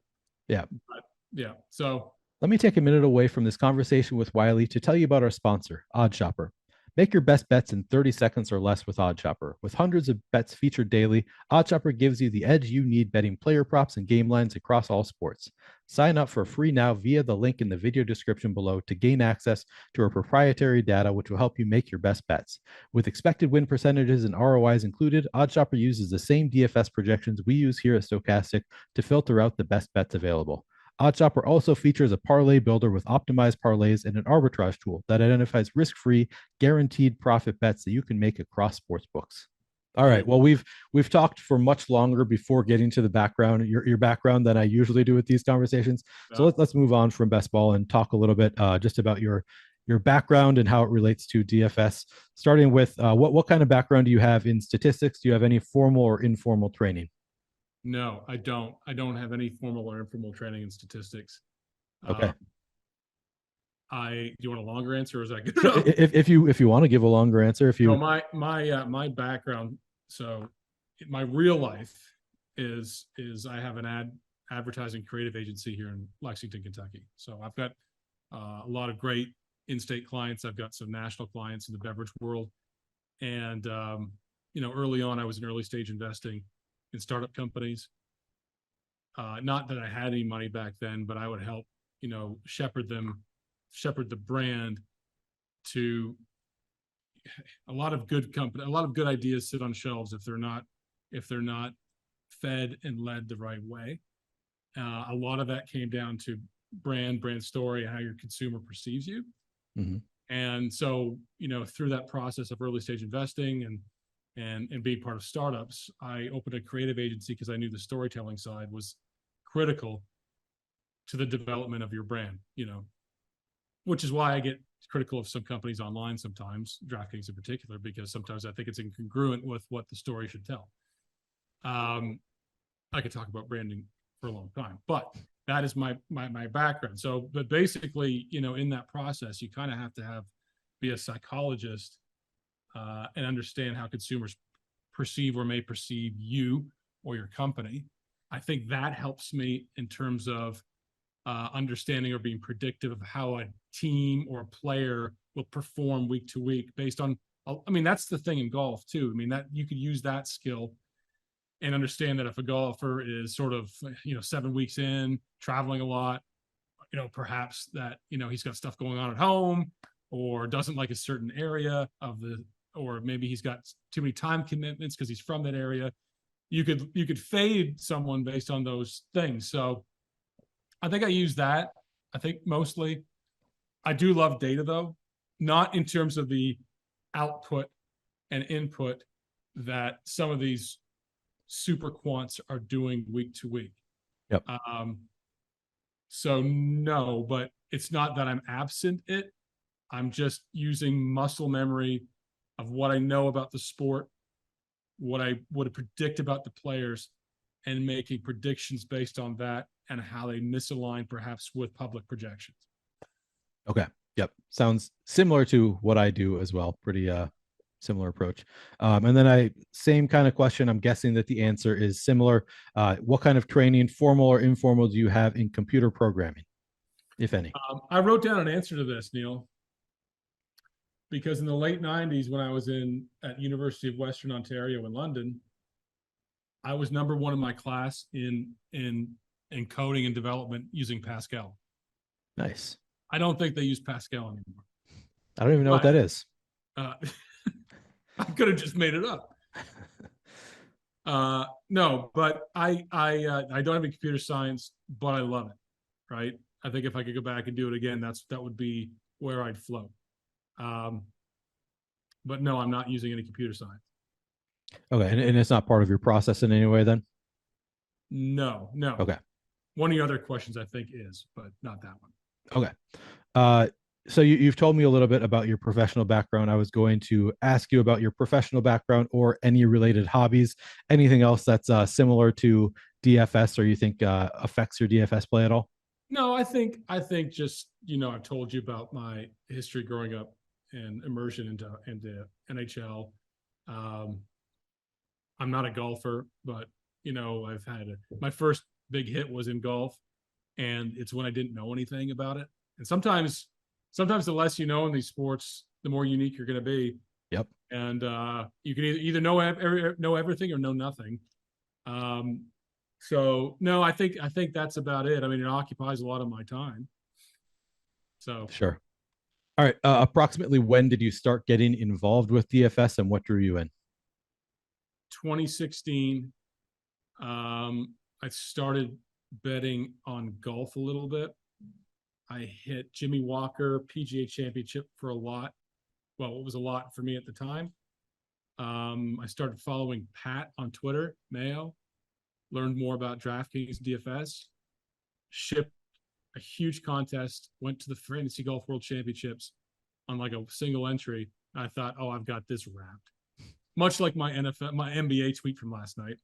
Yeah. But yeah. So let me take a minute away from this conversation with Wiley to tell you about our sponsor, OddsShopper. Make your best bets in 30 seconds or less with OddsShopper. With hundreds of bets featured daily, OddsShopper gives you the edge you need betting player props and game lines across all sports. Sign up for free now via the link in the video description below to gain access to our proprietary data, which will help you make your best bets. With expected win percentages and ROIs included, OddsShopper uses the same DFS projections we use here at Stokastic to filter out the best bets available. OddsShopper also features a parlay builder with optimized parlays and an arbitrage tool that identifies risk-free, guaranteed profit bets that you can make across sports books. All right. Well, we've talked for much longer before getting to the background, your background, than I usually do with these conversations. So let's move on from best ball and talk a little bit just about your background and how it relates to DFS. Starting with what kind of background do you have in statistics? Do you have any formal or informal training? No, I don't. I don't have any formal or informal training in statistics. Okay. Do you want a longer answer, or is that good? If you want to give a longer answer, if you. No, my background. So, my real life is I have an advertising creative agency here in Lexington, Kentucky. So I've got a lot of great in-state clients. I've got some national clients in the beverage world, and early on, I was in early stage investing in startup companies. Not that I had any money back then, but I would help, shepherd the brand to a lot of good ideas sit on shelves if they're not fed and led the right way. A lot of that came down to brand story, and how your consumer perceives you. Mm-hmm. And so, through that process of early stage investing and being part of startups, I opened a creative agency because I knew the storytelling side was critical to the development of your brand, which is why I get critical of some companies online sometimes, DraftKings in particular, because sometimes I think it's incongruent with what the story should tell. I could talk about branding for a long time, but that is my background. So, but basically, in that process, you kind of have to be a psychologist and understand how consumers perceive or may perceive you or your company. I think that helps me in terms of understanding or being predictive of how a team or a player will perform week to week based on, that's the thing in golf too. That you could use that skill and understand that if a golfer is sort of, 7 weeks in, traveling a lot, perhaps that, he's got stuff going on at home or doesn't like a certain area or maybe he's got too many time commitments because he's from that area. You could fade someone based on those things. So I think I use that. I think mostly. I do love data though, not in terms of the output and input that some of these super quants are doing week to week. Yep. So no, but it's not that I'm absent it. I'm just using muscle memory of what I know about the sport, what I would predict about the players, and making predictions based on that and how they misalign perhaps with public projections. Okay. Yep. Sounds similar to what I do as well. Pretty similar approach. And then same kind of question. I'm guessing that the answer is similar. What kind of training, formal or informal, do you have in computer programming, if any? I wrote down an answer to this, Neil, because in the late 90s, when I was at University of Western Ontario in London, I was number one in my class in coding and development using Pascal. Nice. I don't think they use Pascal anymore. I don't even know what that is. I could have just made it up. No, but I don't have a computer science, but I love it. Right. I think if I could go back and do it again, that would be where I'd float. But no, I'm not using any computer science. Okay. And it's not part of your process in any way then? No. Okay. One of the other questions I think is, but not that one. Okay. So you've told me a little bit about your professional background. I was going to ask you about your professional background or any related hobbies, anything else that's similar to DFS or you think affects your DFS play at all? No, I think just, I've told you about my history growing up and immersion into NHL. I'm not a golfer, but I've had my first big hit was in golf, and it's when I didn't know anything about it. And sometimes the less you know in these sports, the more unique you're going to be. Yep. And you can either know everything or know nothing. So no, I think that's about it. I mean, it occupies a lot of my time. So sure. All right. Approximately when did you start getting involved with DFS and what drew you in? 2016. I started betting on golf a little bit. I hit Jimmy Walker PGA Championship for a lot. Well, it was a lot for me at the time. I started following Pat on Twitter, Mayo, learned more about DraftKings DFS, shipped a huge contest, went to the Fantasy Golf World Championships on like a single entry. I thought, oh, I've got this wrapped. Much like my NBA tweet from last night.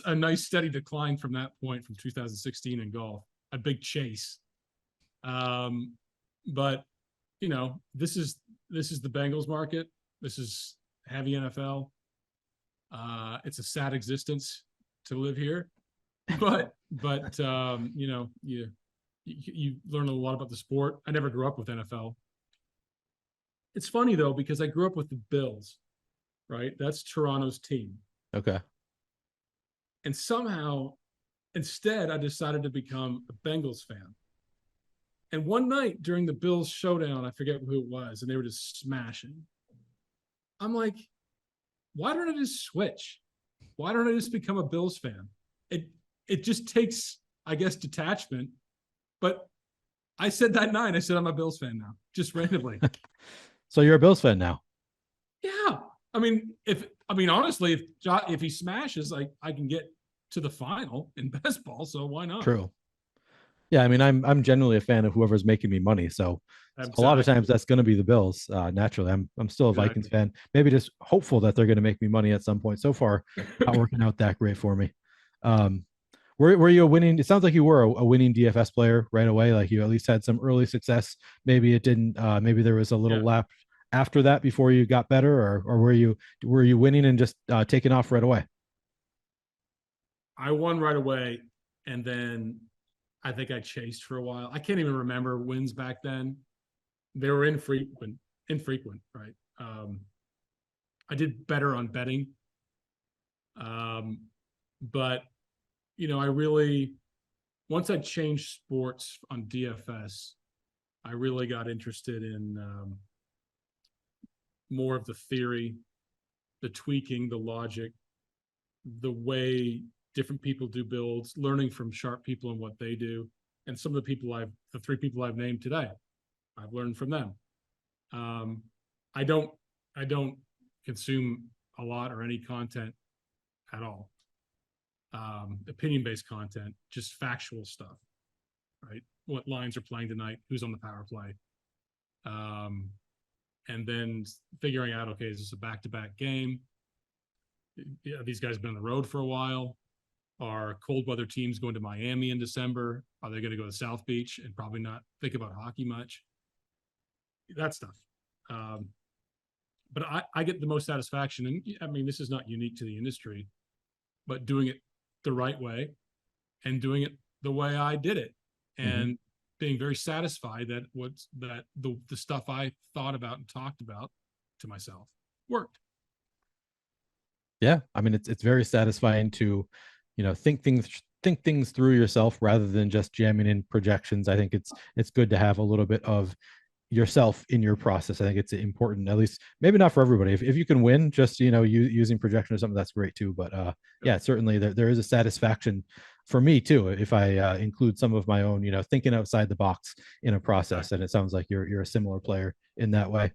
A nice steady decline from that point from 2016 in golf. A big chase. But this is the Bengals market. This is heavy NFL. It's a sad existence to live here, but you learn a lot about the sport. I never grew up with NFL. It's funny though, because I grew up with the Bills, right? That's Toronto's team. Okay. And somehow, instead, I decided to become a Bengals fan. And one night during the Bills showdown, I forget who it was, and they were just smashing. I'm like, why don't I just switch? Why don't I just become a Bills fan? It just takes, I guess, detachment. But I said that night, I said I'm a Bills fan now, just randomly. So you're a Bills fan now? Yeah. I mean, honestly, if he smashes, I can get to the final in best ball, so why not? True. Yeah, I mean, I'm generally a fan of whoever's making me money. So a lot of times that's going to be the Bills. Naturally, I'm still a Vikings fan. Maybe just hopeful that they're going to make me money at some point. So far, not working out that great for me. Were you a winning? It sounds like you were a winning DFS player right away. Like you at least had some early success. Maybe it didn't. Maybe there was a little lap after that before you got better, or were you winning and just taking off right away? I won right away, and then I think I chased for a while. I can't even remember wins back then. They were infrequent, right? I did better on betting. But I really, once I changed sports on DFS, I really got interested in more of the theory, the tweaking, the logic, the way different people do builds, learning from sharp people and what they do. And some of the three people I've named today, I've learned from them. I don't consume a lot or any content at all. Opinion-based content, just factual stuff, right? What lines are playing tonight, who's on the power play. And then figuring out, okay, is this a back-to-back game? Yeah, these guys have been on the road for a while. Are cold weather teams going to Miami in December? Are they going to go to South Beach and probably not think about hockey much? That stuff. But I get the most satisfaction, and I mean, this is not unique to the industry, but doing it the right way and doing it the way I did it, and being very satisfied that the stuff I thought about and talked about to myself worked. Yeah, I mean, it's very satisfying to think things think things through yourself rather than just jamming in projections. I think it's good to have a little bit of yourself in your process. I think it's important, at least maybe not for everybody. If you can win just, using projection or something, that's great too. But yeah, certainly there is a satisfaction for me too if I include some of my own, thinking outside the box in a process. And it sounds like you're a similar player in that way.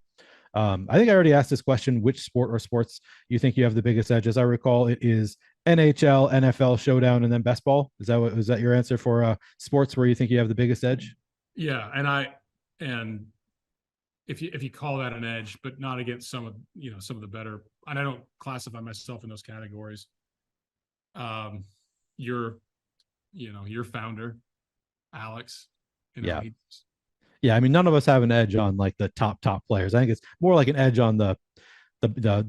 I think I already asked this question: which sport or sports you think you have the biggest edge? As I recall, it is NHL, NFL, showdown, and then best ball. Was that your answer for sports where you think you have the biggest edge? Yeah, and if you call that an edge, but not against some of the better, and I don't classify myself in those categories. Your founder, Alex, Yeah. Yeah, I mean, none of us have an edge on like the top players. I think it's more like an edge on the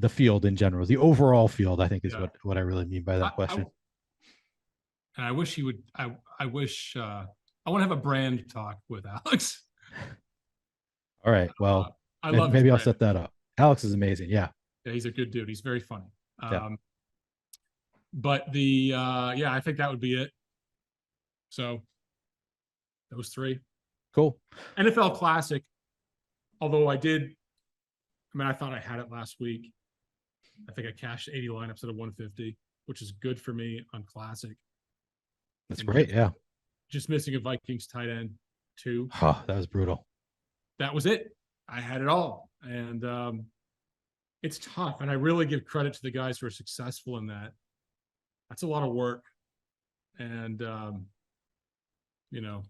field in general, the overall field. I think is what I really mean by that question. And I wish he would. I wish I want to have a brand talk with Alex. All right. Well, I love maybe I'll set that up. Alex is amazing. Yeah. Yeah, he's a good dude. He's very funny. Yeah. But I think that would be it. So those three. Cool. NFL Classic. Although I thought I had it last week. I think I cashed 80 lineups at a 150, which is good for me on Classic. That's great. Yeah. Just missing a Vikings tight end too. Oh, that was brutal. That was it. I had it all. And it's tough. And I really give credit to the guys who are successful in that. That's a lot of work. And,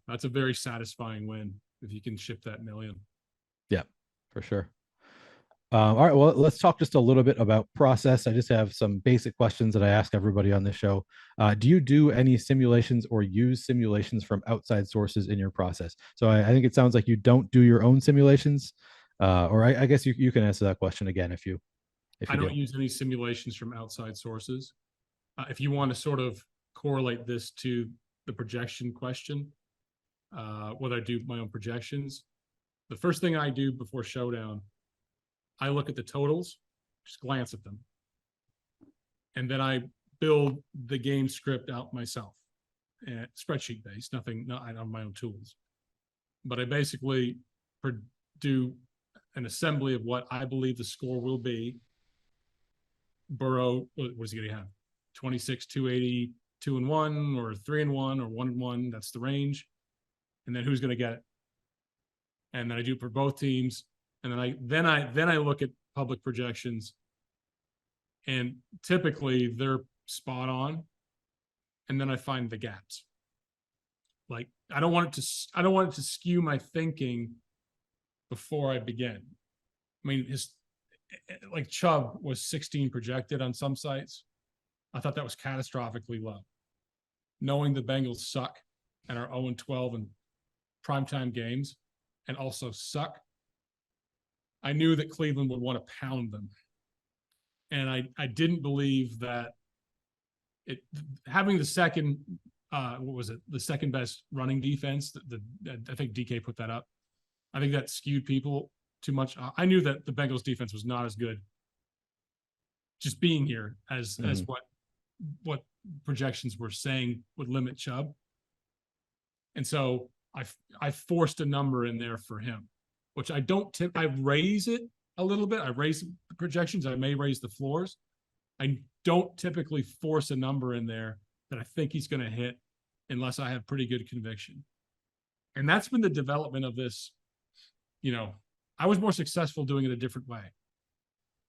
that's a very satisfying win if you can ship that million. Yeah, for sure. All right, well, let's talk just a little bit about process. I just have some basic questions that I ask everybody on the show. Do you do any simulations or use simulations from outside sources in your process? So I think it sounds like you don't do your own simulations, or I guess you can answer that question again if you I don't use any simulations from outside sources. If you want to sort of correlate this to the projection question, whether I do my own projections, the first thing I do before showdown, I look at the totals, just glance at them. And then I build the game script out myself, spreadsheet based, not on my own tools. But I basically do an assembly of what I believe the score will be. Burrow, what is he going to have? 26, 280, 2-1, or 3-1, or 1-1. That's the range. And then who's going to get it? And then I do it for both teams. And then I look at public projections, and typically they're spot on. And then I find the gaps. Like I don't want it to skew my thinking before I begin. I mean, like Chubb was 16 projected on some sites. I thought that was catastrophically low. Knowing the Bengals suck and are 0-12 in primetime games and also suck, I knew that Cleveland would want to pound them. And I didn't believe that having the second, the second best running defense, I think DK put that up. I think that skewed people too much. I knew that the Bengals defense was not as good just being here as what projections were saying would limit Chubb. And so I forced a number in there for him, which I don't I raise it a little bit. I raise the projections. I may raise the floors. I don't typically force a number in there that I think he's going to hit unless I have pretty good conviction. And that's been the development of this. I was more successful doing it a different way.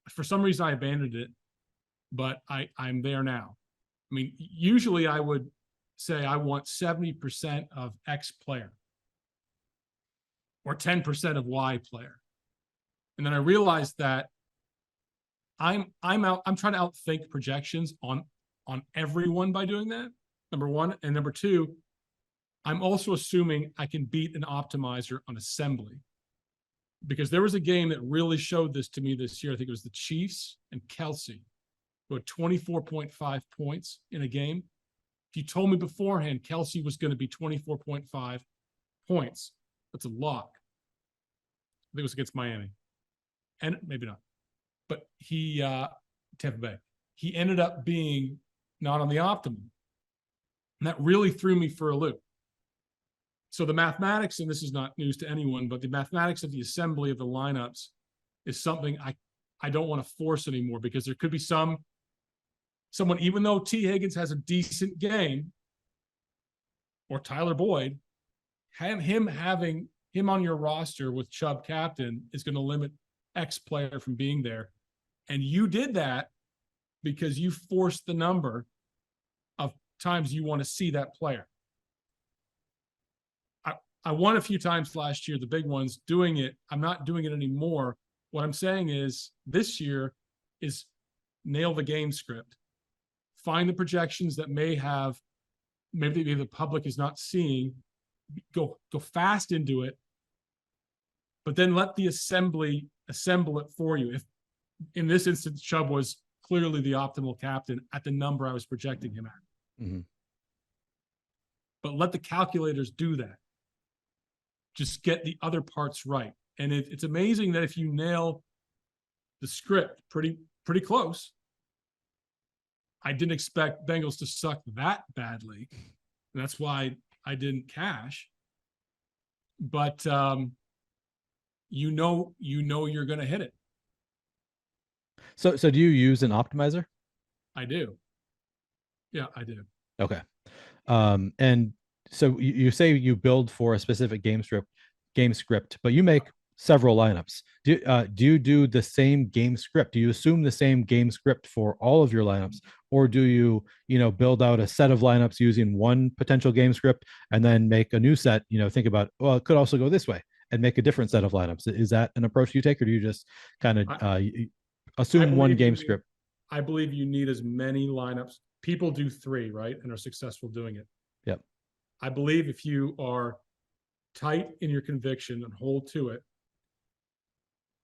For some reason, I abandoned it, but I'm there now. I mean, usually I would say I want 70% of X player or 10% of Y player. And then I realized that I'm trying to outthink projections on everyone by doing that, number one. And number two, I'm also assuming I can beat an optimizer on assembly. Because there was a game that really showed this to me this year. I think it was the Chiefs and Kelsey, who had 24.5 points in a game. If you told me beforehand Kelsey was going to be 24.5 points, that's a lock. I think it was against Miami. And maybe not. But Tampa Bay. He ended up being not on the optimum. And that really threw me for a loop. So the mathematics, and this is not news to anyone, but the mathematics of the assembly of the lineups is something I don't want to force anymore, because there could be someone, even though T. Higgins has a decent game, or Tyler Boyd, having him on your roster with Chubb captain is going to limit X player from being there. And you did that because you forced the number of times you want to see that player. I won a few times last year, the big ones, doing it. I'm not doing it anymore. What I'm saying is this year is nail the game script. Find the projections that maybe the public is not seeing. Go fast into it, but then let the assemble it for you. If in this instance, Chubb was clearly the optimal captain at the number I was projecting him at. Mm-hmm. But let the calculators do that. Just get the other parts right. And it's amazing that if you nail the script pretty close. I didn't expect Bengals to suck that badly. And that's why I didn't cash. But you know you're going to hit it. So do you use an optimizer? I do. Yeah, I do. Okay. And so you say you build for a specific game script, but you make several lineups. Do you do the same game script? Do you assume the same game script for all of your lineups, or do you build out a set of lineups using one potential game script and then make a new set? Think about, well, it could also go this way, and make a different set of lineups. Is that an approach you take, or do you just kind of assume one game script? I believe you need as many lineups. People do 3, right, and are successful doing it. Yep. I believe if you are tight in your conviction and hold to it,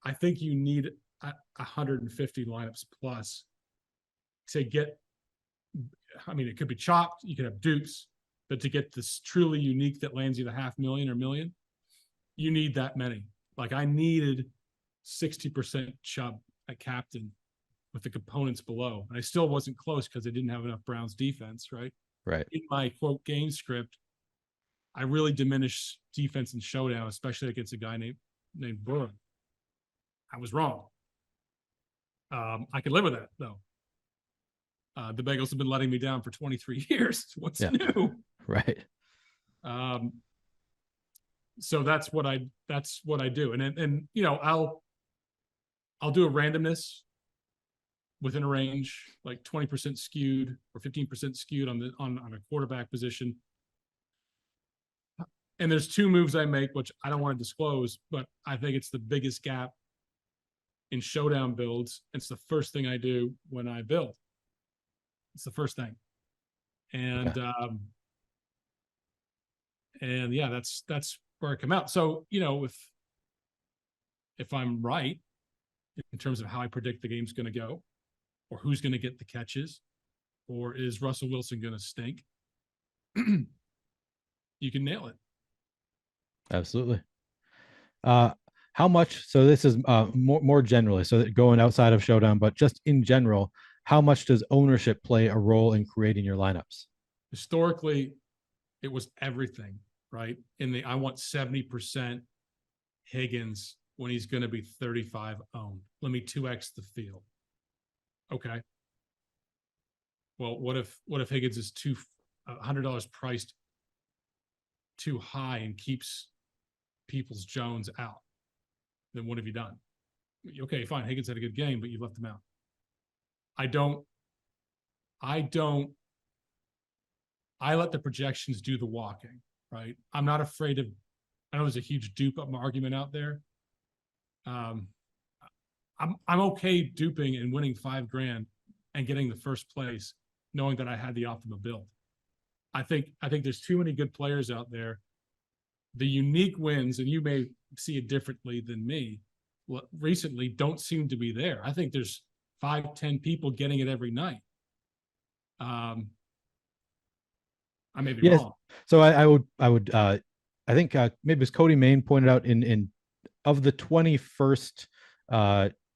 I think you need 150 lineups plus to get. I mean, it could be chopped. You could have dupes, but to get this truly unique that lands you the $500,000 or $1 million, you need that many. Like I needed 60% Chubb at captain with the components below, and I still wasn't close because I didn't have enough Browns defense. Right. In my quote game script, I really diminished defense in showdown, especially against a guy named Burrow. I was wrong. I can live with that though. The Bengals have been letting me down for 23 years. What's new? Right. So that's what I do. And I'll do a randomness within a range, like 20% skewed or 15% skewed on a quarterback position. And there's 2 moves I make, which I don't want to disclose, but I think it's the biggest gap in showdown builds. It's the first thing I do when I build. It's the first thing. And, and yeah, that's where I come out. So, if I'm right in terms of how I predict the game's going to go, or who's going to get the catches, or is Russell Wilson going to stink, you can nail it. Absolutely. How much? So this is more generally. So going outside of showdown, but just in general, how much does ownership play a role in creating your lineups? Historically, it was everything, right? I want 70% Higgins when he's going to be 35 owned. Let me 2x the field. Okay. Well, what if Higgins is $100 priced too high and keeps Peoples-Jones out? Then what have you done? Okay, fine. Higgins had a good game, but you left him out. I let the projections do the walking, right? I'm not afraid of, I know there's a huge dupe argument out there. I'm okay duping and winning $5,000 and getting the first place, knowing that I had the optimal build. I think there's too many good players out there. The unique wins, and you may see it differently than me, recently don't seem to be there. I think there's 5-10 people getting it every night. I may be wrong. So I would I think maybe as Cody Main pointed out in of the 21st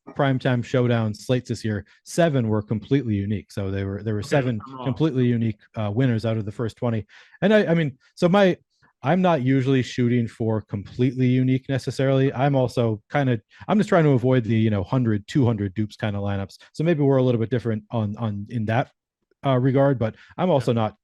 primetime showdown slates this year, 7 were completely unique. So there were 7 completely unique winners out of the first 20. And I mean, so I'm not usually shooting for completely unique necessarily. I'm also I'm just trying to avoid the 100, 200 dupes kind of lineups. So maybe we're a little bit different on in that regard, but I'm also not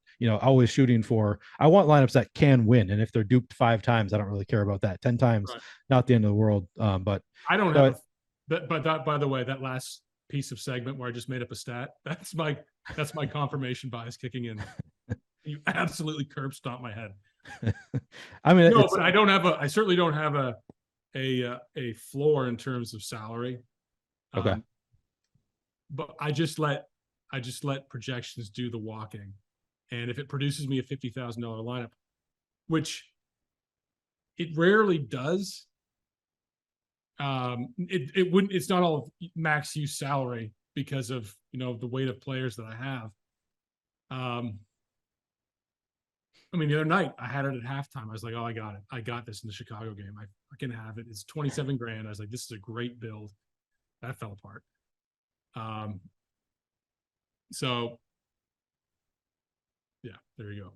always shooting for, I want lineups that can win. And if they're duped 5 times, I don't really care about that. 10 times, not the end of the world. But I don't have, but that, by the way, that last piece of segment where I just made up a stat, that's my confirmation bias kicking in. You absolutely curb stomp my head. I mean, no, but I certainly don't have a floor in terms of salary. Okay. But I just let projections do the walking. And if it produces me a $50,000 lineup, which it rarely does, it's not all max use salary because of the weight of players that I have. I mean, the other night I had it at halftime. I was like, oh, I got it. I got this in the Chicago game. I can have it. It's 27 grand. I was like, this is a great build. That fell apart. So yeah, there you go.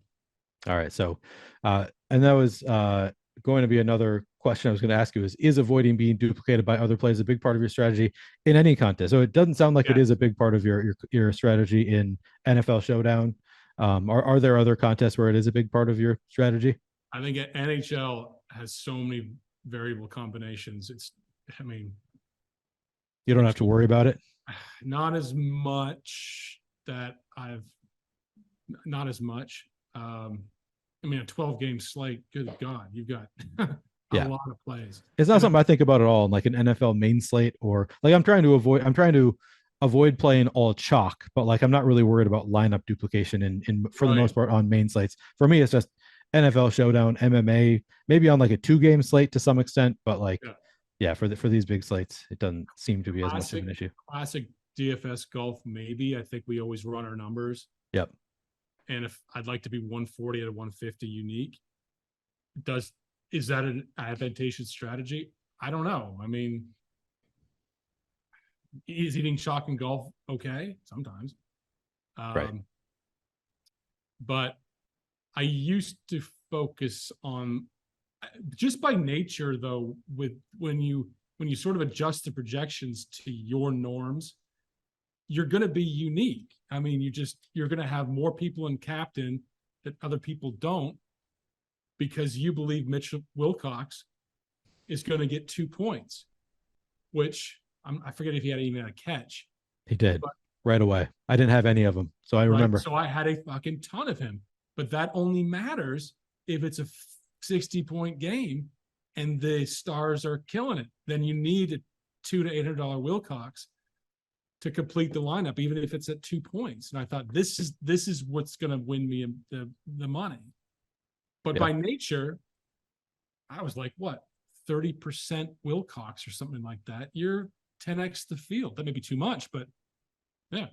All right. So, and that was going to be another question I was going to ask you is avoiding being duplicated by other players a big part of your strategy in any contest? So it doesn't sound like it is a big part of your strategy in NFL Showdown. Are there other contests where it is a big part of your strategy? I think NHL has so many variable combinations. You don't have to worry about it. Not as much. A 12-game slate. Good God, you've got a lot of plays. It's not something I think about at all in like an NFL main slate, or like I'm trying to avoid playing all chalk, but like I'm not really worried about lineup duplication in for the most part on main slates. For me, it's just NFL Showdown, MMA, maybe on like a 2-game slate to some extent, but for these big slates, it doesn't seem to be as much of an issue. Classic DFS golf, maybe. I think we always run our numbers. Yep. And if I'd like to be 140 to 150 unique, is that an advantageous strategy? I don't know. I mean, is eating chalk in golf okay? Sometimes. But I used to focus on, just by nature though, when you sort of adjust the projections to your norms, you're going to be unique. I mean, you're going to have more people in captain that other people don't, because you believe Mitchell Wilcox is going to get 2 points, which I forget if he had even a catch. He did right away. I didn't have any of them, so I remember. So I had a fucking ton of him, but that only matters if it's a 60-point game and the stars are killing it. Then you need a $200 to $800 Wilcox to complete the lineup, even if it's at 2 points. And I thought this is what's going to win me the money. But by nature, I was like, what, 30% Wilcox or something like that. You're 10x the field. That may be too much, but no,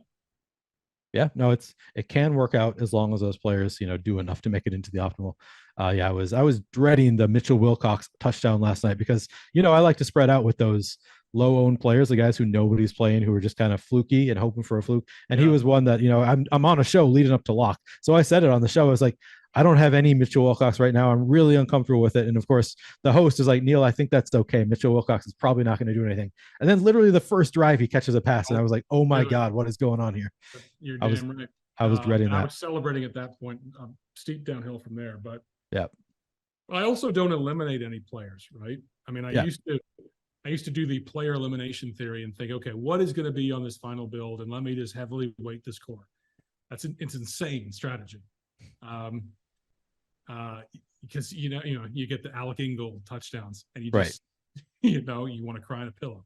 it can work out as long as those players do enough to make it into the optimal. I was dreading the Mitchell Wilcox touchdown last night because I like to spread out with those low owned players, the guys who nobody's playing, who are just kind of fluky and hoping for a fluke. And he was one that I'm on a show leading up to lock, so I said it on the show. I was like, I don't have any Mitchell Wilcox right now. I'm really uncomfortable with it. And of course, the host is like, Neil, I think that's okay. Mitchell Wilcox is probably not going to do anything. And then literally the first drive, he catches a pass. And I was like, oh my God, what is going on here? You're damn right. I was dreading that. I was celebrating at that point, steep downhill from there. But yeah, I also don't eliminate any players, right? I mean, I used to do the player elimination theory and think, okay, what is going to be on this final build? And let me just heavily weight this core. It's insane strategy. Because you get the Alec Ingold touchdowns and you just you want to cry in a pillow.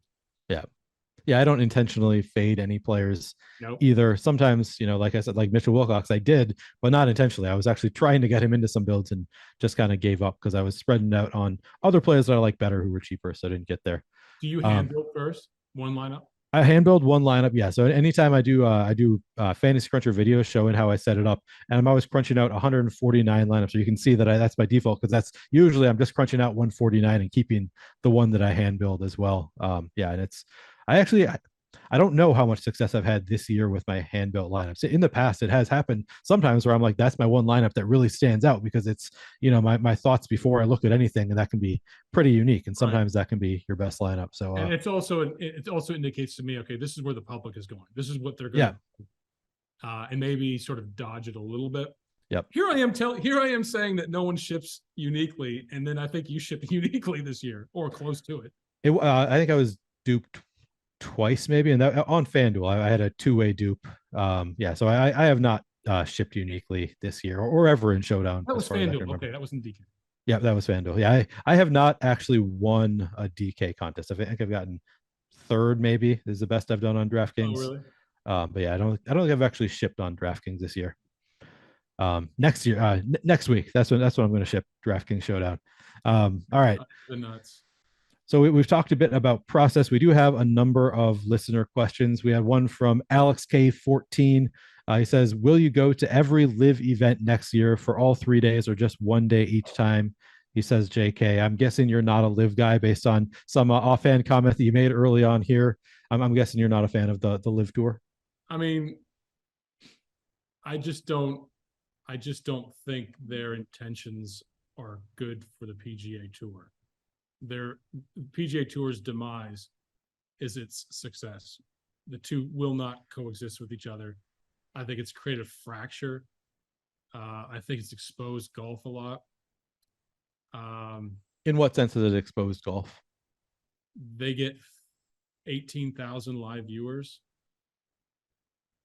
Yeah, I don't intentionally fade any players either. Sometimes, like I said, like Mitchell Wilcox, I did, but not intentionally. I was actually trying to get him into some builds and just kind of gave up because I was spreading out on other players that I like better who were cheaper, so I didn't get there. Do you hand build first? One lineup? I hand build one lineup, yeah. So anytime I do Fantasy Cruncher videos showing how I set it up, and I'm always crunching out 149 lineups. So you can see that that's by default, because that's usually I'm just crunching out 149 and keeping the one that I hand build as well. And it's I don't know how much success I've had this year with my hand built lineups. In the past, it has happened sometimes where I'm like, that's my one lineup that really stands out because it's, my thoughts before I look at anything, and that can be pretty unique. And sometimes that can be your best lineup. So, and it also indicates to me, okay, this is where the public is going. This is what they're going to, and maybe sort of dodge it a little bit. Yep. Here I am saying that no one ships uniquely, and then I think you ship uniquely this year or close to it. I think I was duped twice maybe, and that on FanDuel I had a two-way dupe. So I have not shipped uniquely this year or ever in Showdown. That was FanDuel. Okay, that was in DK. Yeah, that was FanDuel. Yeah, I have not actually won a DK contest. I think I've gotten third, maybe is the best I've done on DraftKings. Oh, really? But yeah, I don't think I've actually shipped on DraftKings this year. Next year, next week, that's when I'm going to ship DraftKings Showdown. All right. The nuts. So we've talked a bit about process. We do have a number of listener questions. We had one from Alex K14. He says, will you go to every LIV event next year for all 3 days or just one day each time? He says, JK, I'm guessing you're not a LIV guy based on some offhand comment that you made early on here. I'm guessing you're not a fan of the LIV Tour. I mean, I just don't think their intentions are good for the PGA Tour. Their PGA Tour's demise is its success. The two will not coexist with each other. I think it's created a fracture. I think it's exposed golf a lot. In what sense has it exposed golf? They get 18,000 live viewers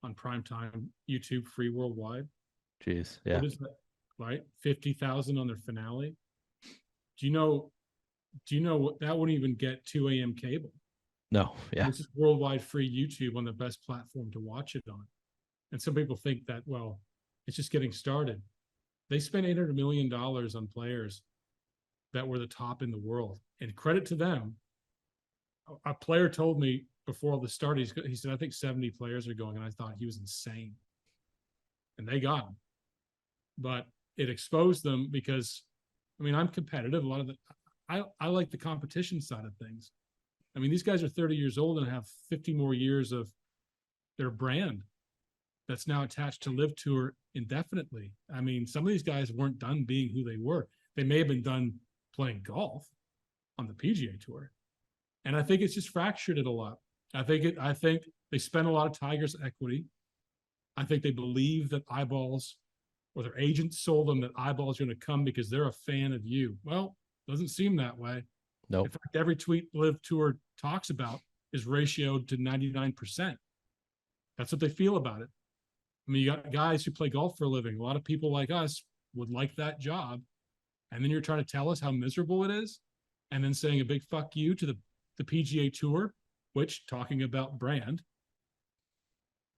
on primetime YouTube free worldwide. Jeez, yeah. What is that? Right, 50,000 on their finale. Do you know what that wouldn't even get 2 a.m. cable? No, yeah. This is worldwide free YouTube on the best platform to watch it on. And some people think that, well, it's just getting started. They spent $800 million on players that were the top in the world. And credit to them. A player told me before all this started, he said, I think 70 players are going. And I thought he was insane. And they got him. But it exposed them because, I mean, I'm competitive. A lot of I like the competition side of things. I mean, these guys are 30 years old and have 50 more years of their brand that's now attached to LIV Tour indefinitely. I mean, some of these guys weren't done being who they were. They may have been done playing golf on the PGA Tour. And I think it's just fractured it a lot. I think they spend a lot of Tigers equity. I think they believe that eyeballs, or their agents sold them that eyeballs are going to come because they're a fan of you. Well, doesn't seem that way. No. In fact, every tweet LIV Tour talks about is ratioed to 99%. That's what they feel about it. I mean, you got guys who play golf for a living. A lot of people like us would like that job. And then you're trying to tell us how miserable it is. And then saying a big fuck you to the PGA Tour, which, talking about brand,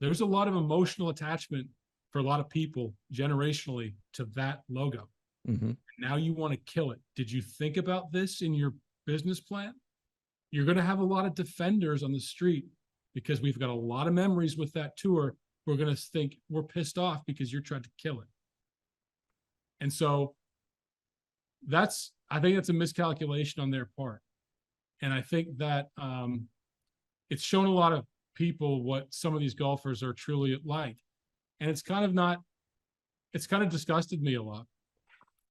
there's a lot of emotional attachment for a lot of people generationally to that logo. Mm-hmm. Now you want to kill it. Did you think about this in your business plan? You're going to have a lot of defenders on the street because we've got a lot of memories with that tour. We're going to think we're pissed off because you're trying to kill it. And so I think that's a miscalculation on their part. And I think that it's shown a lot of people what some of these golfers are truly like. And it's kind of disgusted me a lot.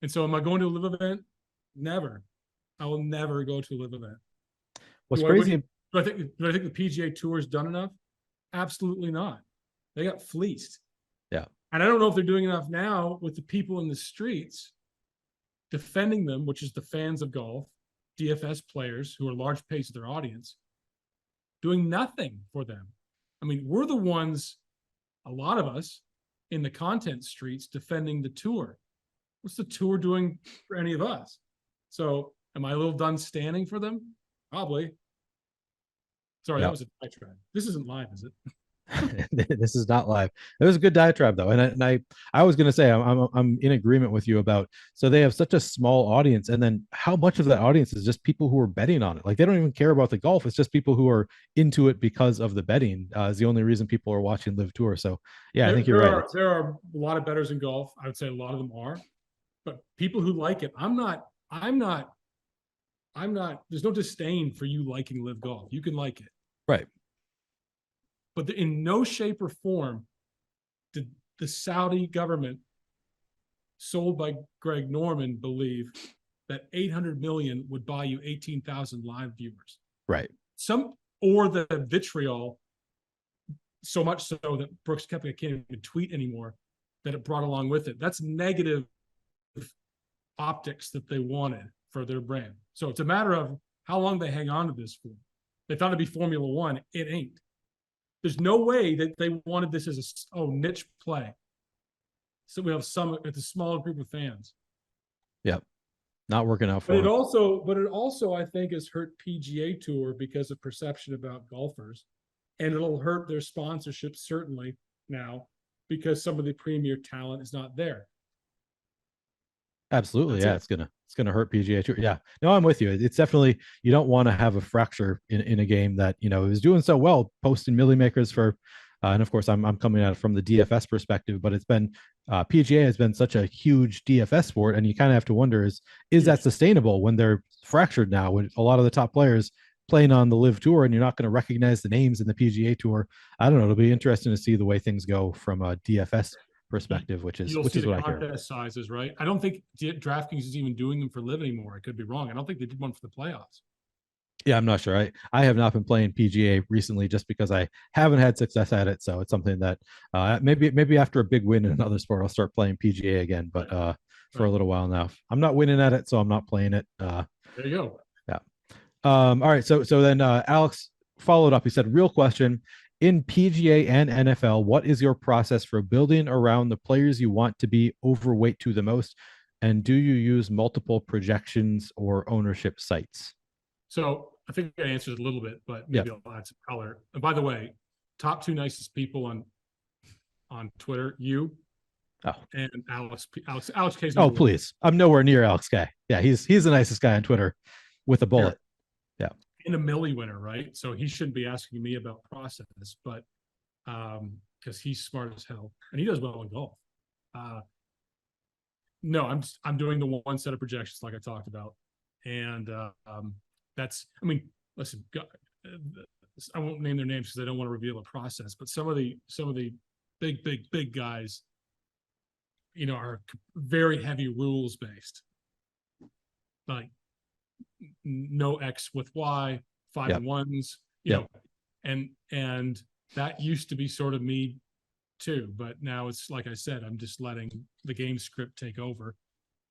And so am I going to a LIV event? Never. I will never go to a LIV event. What's crazy? Do I think the PGA Tour has done enough? Absolutely not. They got fleeced. Yeah. And I don't know if they're doing enough now with the people in the streets defending them, which is the fans of golf, DFS players who are large pace of their audience, doing nothing for them. I mean, we're the ones, a lot of us, in the content streets defending the tour. What's the tour doing for any of us? So am I a little done standing for them? Probably. Sorry, That was a diatribe. This isn't live, is it? This is not live. It was a good diatribe though, and I was going to say I'm in agreement with you about. So they have such a small audience, and then how much of that audience is just people who are betting on it? Like they don't even care about the golf. It's just people who are into it because of the betting. Is the only reason people are watching LIV Tour. So yeah, I think you're right. There are a lot of bettors in golf. I would say a lot of them are, but people who like it, I'm not. There's no disdain for you liking LIV Golf. You can like it. Right. But in no shape or form did the Saudi government, sold by Greg Norman, believe that 800 million would buy you 18,000 live viewers. Right. Or the vitriol, so much so that Brooks Koepka can't even tweet anymore, that it brought along with it. That's negative optics that they wanted for their brand. So it's a matter of how long they hang on to this for. They thought it'd be Formula One. It ain't. There's no way that they wanted this as a niche play. So we have it's a smaller group of fans. Yep. Not working out for But it also, I think, has hurt PGA Tour because of perception about golfers. And it'll hurt their sponsorship certainly now because some of the premier talent is not there. Absolutely. That's it's gonna hurt PGA Tour. Yeah. No, I'm with you. It's definitely, you don't want to have a fracture in a game that, it was doing so well, posting Millie Makers for and of course I'm coming at it from the DFS perspective, but it's been PGA has been such a huge DFS sport, and you kind of have to wonder, is that sustainable when they're fractured now, with a lot of the top players playing on the LIV Tour, and you're not going to recognize the names in the PGA Tour? I don't know. It'll be interesting to see the way things go from a DFS perspective, which is what I care. Contest sizes, right? I don't think DraftKings is even doing them for LIV anymore. I could be wrong. I don't think they did one for the playoffs. Yeah, I'm not sure. I have not been playing PGA recently just because I haven't had success at it. So it's something that maybe after a big win in another sport, I'll start playing PGA again. But for a little while now, I'm not winning at it, so I'm not playing it. There you go. Yeah. All right. So then Alex followed up. He said, real question. In PGA and NFL, what is your process for building around the players you want to be overweight to the most? And do you use multiple projections or ownership sites? So I think I answered a little bit, but maybe I'll add some color. And by the way, top two nicest people on Twitter, you and Alex K's. Oh, please. I'm nowhere near Alex K. Yeah, he's the nicest guy on Twitter with a bullet. Yeah. And a Millie winner, right? So he shouldn't be asking me about process, but because he's smart as hell and he does well in golf. No, I'm doing the one set of projections like I talked about. And listen, I won't name their names because I don't want to reveal a process, but some of the big guys, are very heavy rules based, like no X with Y, 5 and 1s, you know, and that used to be sort of me too, but now it's like I said, I'm just letting the game script take over,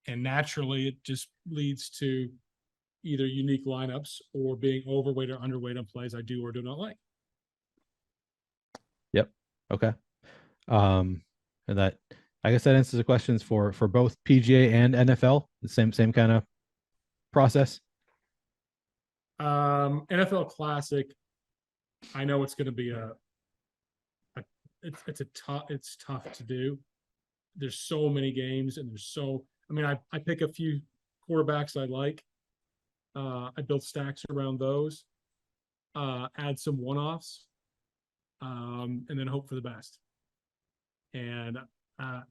and naturally it just leads to either unique lineups or being overweight or underweight on plays I do or do not like. Yep. Okay. And that, I guess that answers the questions for both PGA and NFL. The same kind of process. NFL Classic, I know it's going to be it's tough to do. There's so many games, and I pick a few quarterbacks I like. I build stacks around those, add some one-offs, and then hope for the best. And, I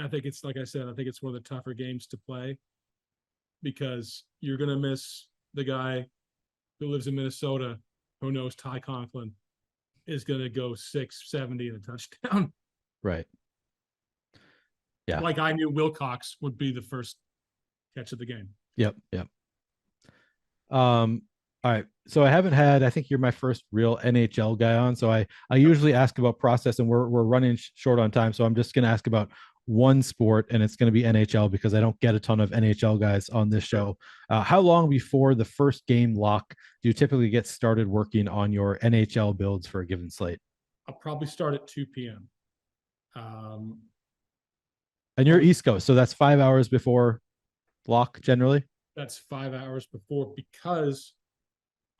think it's, like I said, I think it's one of the tougher games to play because you're going to miss the guy who lives in Minnesota who knows Ty Conklin is going to go 670 and a touchdown. Right. Yeah. Like I knew Wilcox would be the first catch of the game. Yep. All right. So I think you're my first real NHL guy on. So I usually ask about process, and we're running short on time. So I'm just going to ask about one sport, and it's going to be NHL because I don't get a ton of NHL guys on this show. How long before the first game lock do you typically get started working on your NHL builds for a given slate? I'll probably start at 2 p.m. And you're East Coast, so that's 5 hours before lock generally? That's 5 hours before, because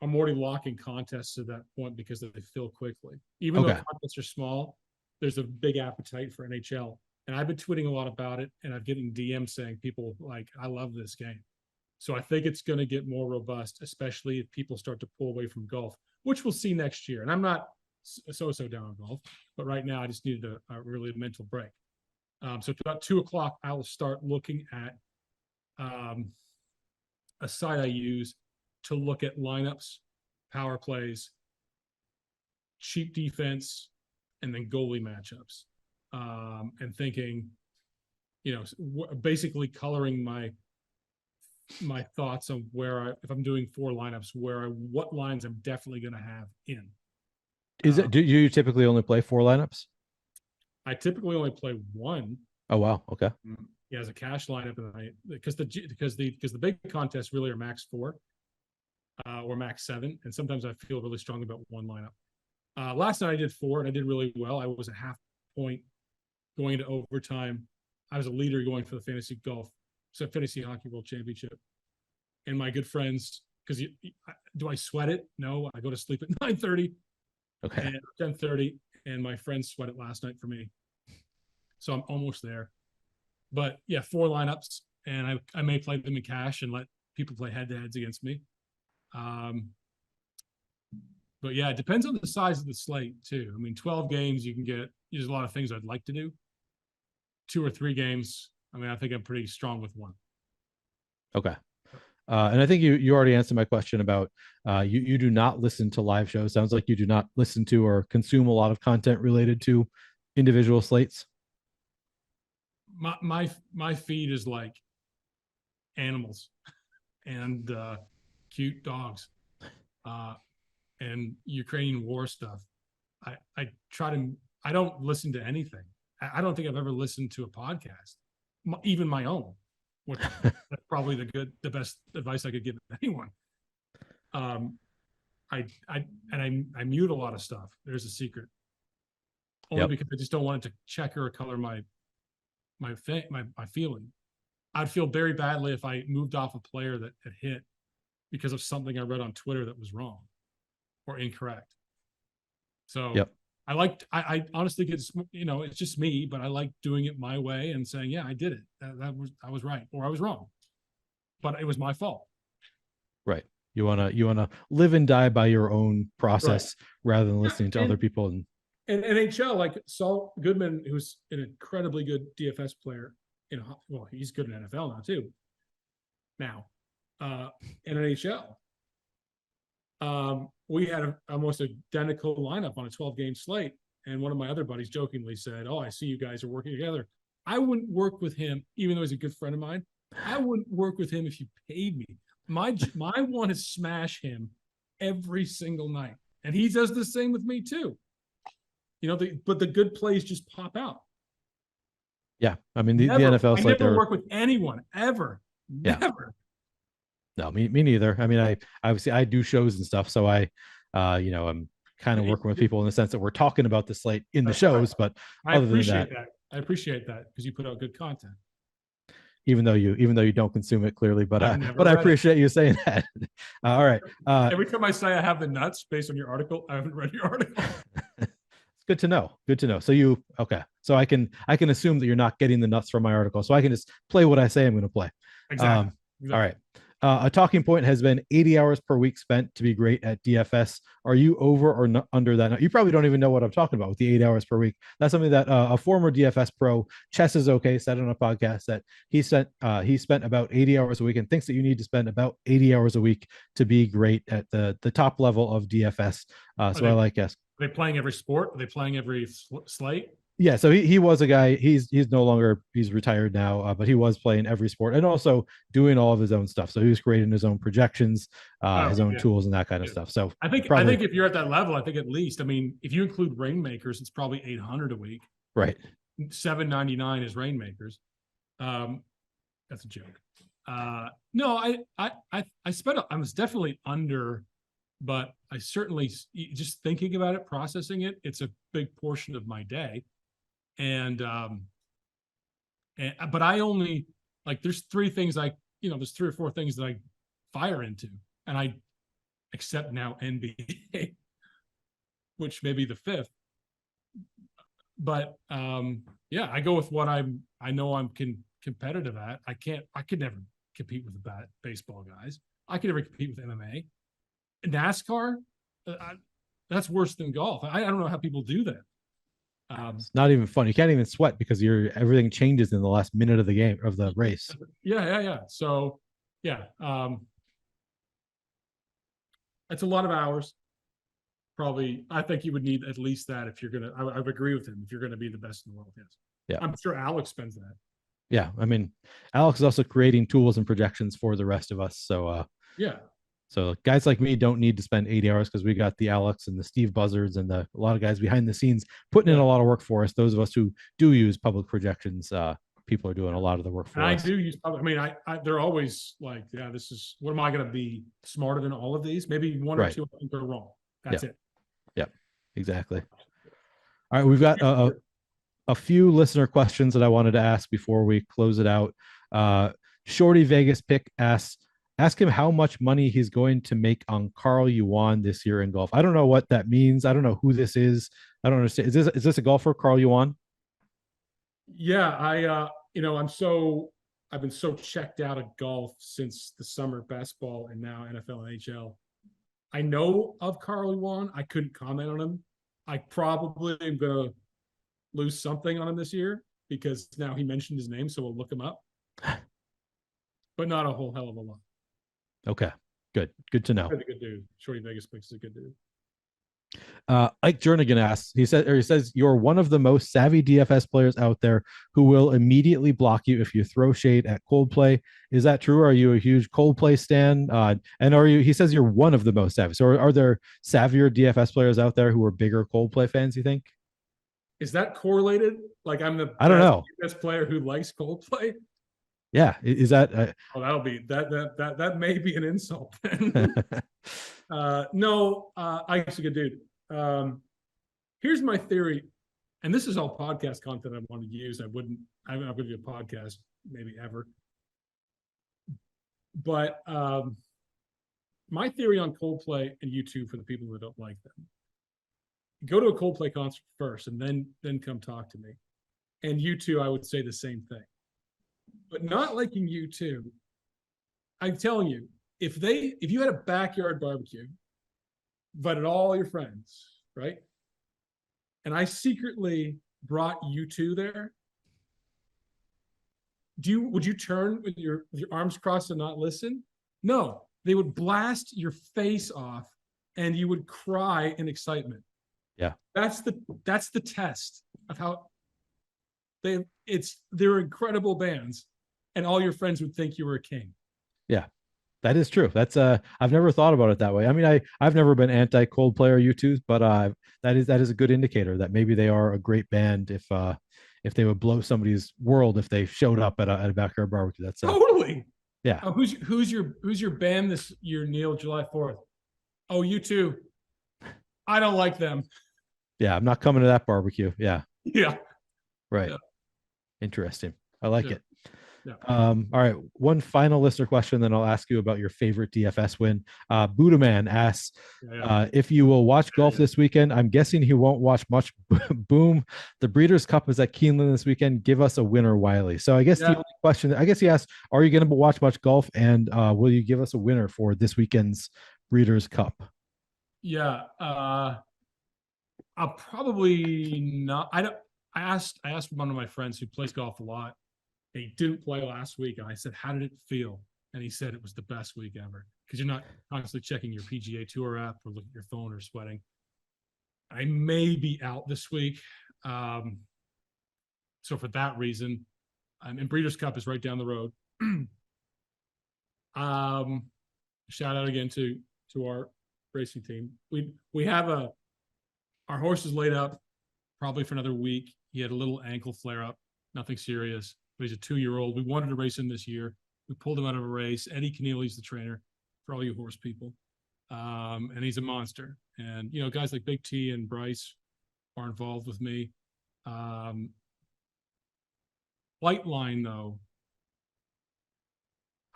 I'm already locking contests at that point because they fill quickly. Even though contests are small, there's a big appetite for NHL. And I've been tweeting a lot about it, and I'm getting DMs saying people like, I love this game. So I think it's going to get more robust, especially if people start to pull away from golf, which we'll see next year. And I'm not so down on golf, but right now I just needed a really mental break. So at about 2:00, I will start looking at a site I use to look at lineups, power plays, cheap defense and then goalie matchups, and thinking, basically coloring my thoughts on if I'm doing 4 lineups, what lines I'm definitely going to have in. Do you typically only play 4 lineups? I typically only play 1. Oh wow, okay. Yeah, as a cash lineup, because the big contests really are max 4 or max 7, and sometimes I feel really strong about 1 lineup. Last night I did 4 and I did really well. I was a half point going into overtime. I was a leader going for the fantasy hockey world championship. And my good friends, because do I sweat it? No, I go to sleep at 9:30, okay, and 10:30, and my friends sweat it last night for me. So I'm almost there. But yeah, 4 lineups, and I may play them in cash and let people play head-to-heads against me. But yeah, it depends on the size of the slate too. I mean, 12 games, there's a lot of things I'd like to do. 2 or 3 games, I mean, I think I'm pretty strong with 1. Okay. And I think you already answered my question about you do not listen to live shows. Sounds like you do not listen to or consume a lot of content related to individual slates. My feed is like animals and cute dogs and Ukrainian war stuff. I don't listen to anything. I don't think I've ever listened to a podcast, even my own. That's probably the best advice I could give anyone. I mute a lot of stuff. There's a secret. Only because I just don't want it to checker or color my feeling. I'd feel very badly if I moved off a player that had hit because of something I read on Twitter that was wrong or incorrect. So I honestly it's just me, but I like doing it my way and saying, yeah, I did it. I was right or I was wrong, but it was my fault. Right. You wanna live and die by your own process rather than listening to other people. And NHL, like Saul Goodman, who's an incredibly good DFS player he's good in NFL now too. In NHL, we had almost identical lineup on a 12-game slate, and one of my other buddies jokingly said, "Oh, I see you guys are working together." I wouldn't work with him, even though he's a good friend of mine. I wouldn't work with him if you paid me. My one is smash him every single night, and he does the same with me too. But the good plays just pop out. Yeah, I mean the NFL. I never work with anyone ever. Yeah. Never. No, me neither. I mean, I do shows and stuff, so I'm kind of working with people in the sense that we're talking about the slate in the shows. But I appreciate that. I appreciate that because you put out good content. Even though you don't consume it clearly, but I appreciate you saying that. All right. Every time I say I have the nuts based on your article, I haven't read your article. Good to know. So so I can assume that you're not getting the nuts from my article, so I can just play what I say I'm going to play. Exactly. All right. A talking point has been 80 hours per week spent to be great at DFS. Are you over or under that? Now, you probably don't even know what I'm talking about with the 8 hours per week. That's something that a former DFS pro, Chess is okay, said on a podcast that he spent about 80 hours a week and thinks that you need to spend about 80 hours a week to be great at the top level of DFS. Are they playing every sport? Are they playing every slate? Yeah, so he was a guy. He's no longer, he's retired now, but he was playing every sport and also doing all of his own stuff. So he was creating his own projections, his own tools, and that kind of stuff. So I think if you're at that level, I think at least, I mean, if you include Rainmakers, it's probably 800 a week. Right. $7.99 is Rainmakers. That's a joke. No, I was definitely under, but I certainly, just thinking about it, processing it, it's a big portion of my day. But I only, like, there's 3 things there's 3 or 4 things that I fire into, and I accept now NBA, which may be the 5th. But I go with what I know I'm competitive at. I could never compete with the baseball guys. I could never compete with MMA. NASCAR, that's worse than golf. I don't know how people do that. It's not even fun. You can't even sweat because everything changes in the last minute of the game of the race. Yeah. So that's a lot of hours probably, I think you would need at least that if you're gonna. I would agree with him if you're gonna be the best in the world. Yes. Yeah. I'm sure Alex spends that. Yeah, I mean, Alex is also creating tools and projections for the rest of us. So Yeah. so guys like me don't need to spend 80 hours because we got the Alex and the Steve Buzzards and a lot of guys behind the scenes putting in a lot of work for us. Those of us who do use public projections, people are doing a lot of the work for us. I do use public. I mean, they're always like, yeah, this is, what am I going to be smarter than all of these? Maybe one or two I think are wrong. That's it. Yeah, exactly. All right, we've got a few listener questions that I wanted to ask before we close it out. Shorty Vegas Pick asks, ask him how much money he's going to make on Carl Yuan this year in golf. I don't know what that means. I don't know who this is. I don't understand. Is this a golfer, Carl Yuan? Yeah, I've been so checked out of golf since the summer basketball and now NFL and NHL. I know of Carl Yuan. I couldn't comment on him. I probably am going to lose something on him this year because now he mentioned his name, so we'll look him up. But not a whole hell of a lot. Okay, good to know. He's a good dude. Shorty Vegas Picks is a good dude. Ike Jernigan asks, he says, you're one of the most savvy DFS players out there who will immediately block you if you throw shade at Coldplay. Is that true? Are you a huge Coldplay stan? And he says you're one of the most savvy. So are there savvier DFS players out there who are bigger Coldplay fans, you think? Is that correlated? Like I don't know. Best player who likes Coldplay? Yeah, is that? That'll be that may be an insult. No, Ike's a good dude. Here's my theory, and this is all podcast content I want to use. I'm not going to do a podcast maybe ever. But my theory on Coldplay and U2 for the people who don't like them: go to a Coldplay concert first, and then come talk to me. And U2, I would say the same thing. But not liking U2, I'm telling you, if you had a backyard barbecue, invited all your friends, right? And I secretly brought U2 there, would you turn with your arms crossed and not listen? No, they would blast your face off and you would cry in excitement. Yeah. That's the test of how they're incredible bands, and all your friends would think you were a king. Yeah, that is true. That's I've never thought about it that way. I mean, I've never been anti Coldplay or U2, but that is a good indicator that maybe they are a great band if they would blow somebody's world if they showed up at a backyard barbecue. That's totally. Yeah. Who's your band this year, Neil? July 4th. Oh, U2. I don't like them. Yeah, I'm not coming to that barbecue. Yeah. Yeah. Right. Yeah. Interesting. I like it. Yeah. All right. One final listener question, then I'll ask you about your favorite DFS win. Budaman asks, if you will watch golf this weekend, I'm guessing he won't watch much. Boom. The Breeders' Cup is at Keeneland this weekend. Give us a winner, Wiley. So I guess the only question, I guess he asked, are you going to watch much golf, and will you give us a winner for this weekend's Breeders' Cup? Yeah. I'll probably not. I asked one of my friends who plays golf a lot. He didn't play last week, and I said, "How did it feel?" And he said it was the best week ever because you're not constantly checking your PGA Tour app or looking at your phone or sweating. I may be out this week, so for that reason, and Breeders' Cup is right down the road. Shout out again to our racing team. We have our horse is laid up probably for another week. He had a little ankle flare up, nothing serious, but he's a 2-year-old. We wanted to race him this year. We pulled him out of a race. Eddie Keneally's the trainer for all you horse people. And he's a monster. And, guys like Big T and Bryce are involved with me. Flightline, though,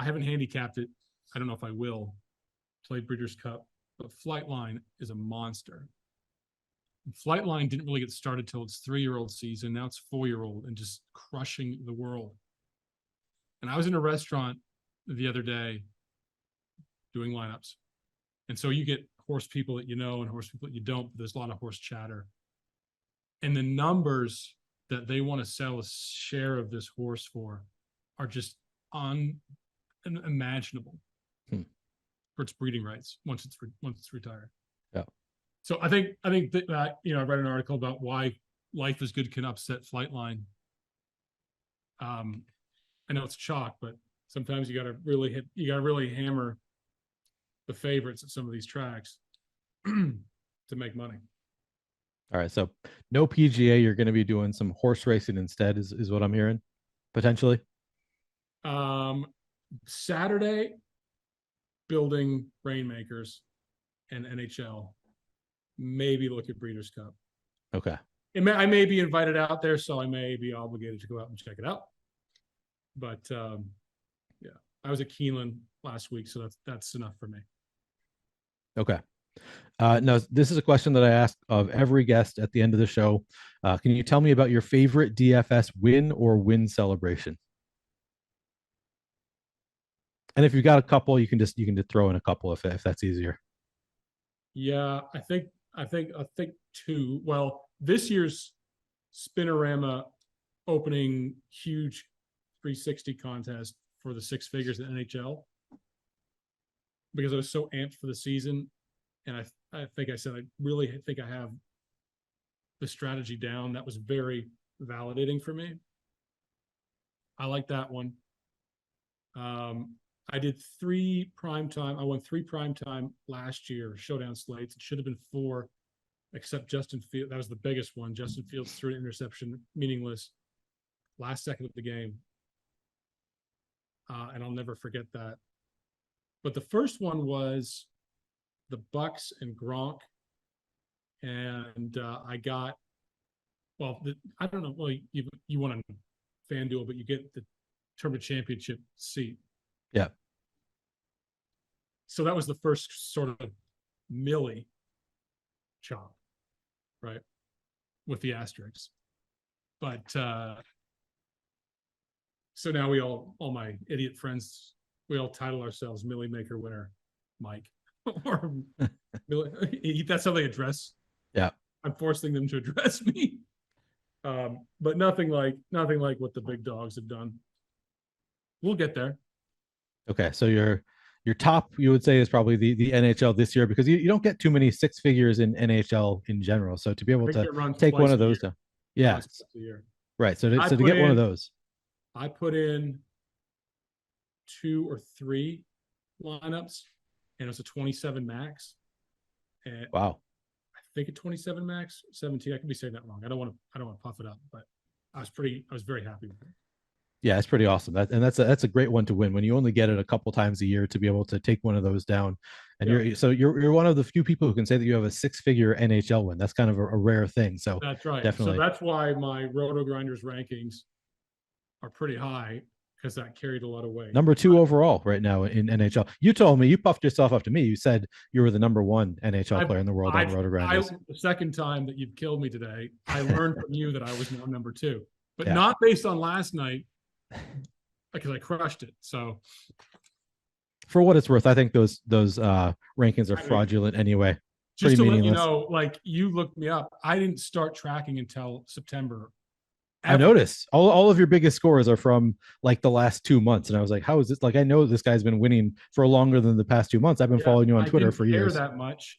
I haven't handicapped it. I don't know if I will. Played Breeders' Cup, but Flightline is a monster. Flightline didn't really get started till its 3-year-old season. Now it's 4-year-old and just crushing the world. And I was in a restaurant the other day doing lineups. And so you get horse people that you know and horse people that you don't, but there's a lot of horse chatter. And the numbers that they want to sell a share of this horse for are just unimaginable for its breeding rights once it's retired. Yeah. So I think that I read an article about why Life is Good can upset Flightline. I know it's chalk, but sometimes you got to really hammer the favorites at some of these tracks to make money. All right, so no PGA. You're going to be doing some horse racing instead, is what I'm hearing, potentially. Saturday, building Rainmakers and NHL. Maybe look at Breeders' Cup. Okay. I may be invited out there, so I may be obligated to go out and check it out. But yeah, I was at Keeneland last week, so that's enough for me. Okay. No, this is a question that I ask of every guest at the end of the show. Can you tell me about your favorite DFS win or win celebration? And if you've got a couple, you can just throw in a couple if that's easier. Yeah, I think two. Well, this year's Spinorama opening huge 360 contest for the six figures in NHL, because I was so amped for the season, and I think I said I really think I have the strategy down. That was very validating for me. I like that one. I did 3 primetime. I won 3 primetime last year, showdown slates. It should have been 4, except Justin Fields. That was the biggest one. Justin Fields threw an interception, meaningless, last second of the game. And I'll never forget that. But the first one was the Bucks and Gronk. And I got, I don't know. Well, you won on FanDuel, but you get the Tournament Championship seat. Yeah. So that was the first sort of Millie chop, right? With the asterisks. But so now all my idiot friends, we all title ourselves Millie Maker winner, Mike. Or that's how they address. Yeah. I'm forcing them to address me. But nothing like what the big dogs have done. We'll get there. Okay, so your top, you would say, is probably the NHL this year, because you don't get too many 6 figures in NHL in general. So to be able to take one of those down, yeah, right. So to get one of those, I put in 2 or 3 lineups, and it was a 27 max. And wow. I think a 27 max, 17. I could be saying that wrong. I don't want to puff it up, but I was very happy with it. Yeah, it's pretty awesome. That's a great one to win when you only get it a couple times a year, to be able to take one of those down. And you're one of the few people who can say that you have a 6-figure NHL win. That's kind of a rare thing. So that's right. Definitely. So that's why my Roto Grinders rankings are pretty high, because that carried a lot of weight. Number 2 overall right now in NHL. You told me, you puffed yourself up to me. You said you were the number 1 NHL player in the world on Roto Grinders. The second time that you've killed me today, I learned from you that I was now number 2, but not based on last night, because I crushed it. So for what it's worth, I think those rankings are fraudulent anyway. Just to let you know, like, you looked me up. I didn't start tracking until September. I noticed all of your biggest scores are from like the last 2 months, and I was like, how is this? Like, I know this guy's been winning for longer than the past 2 months. I've been following you on Twitter for years. That much,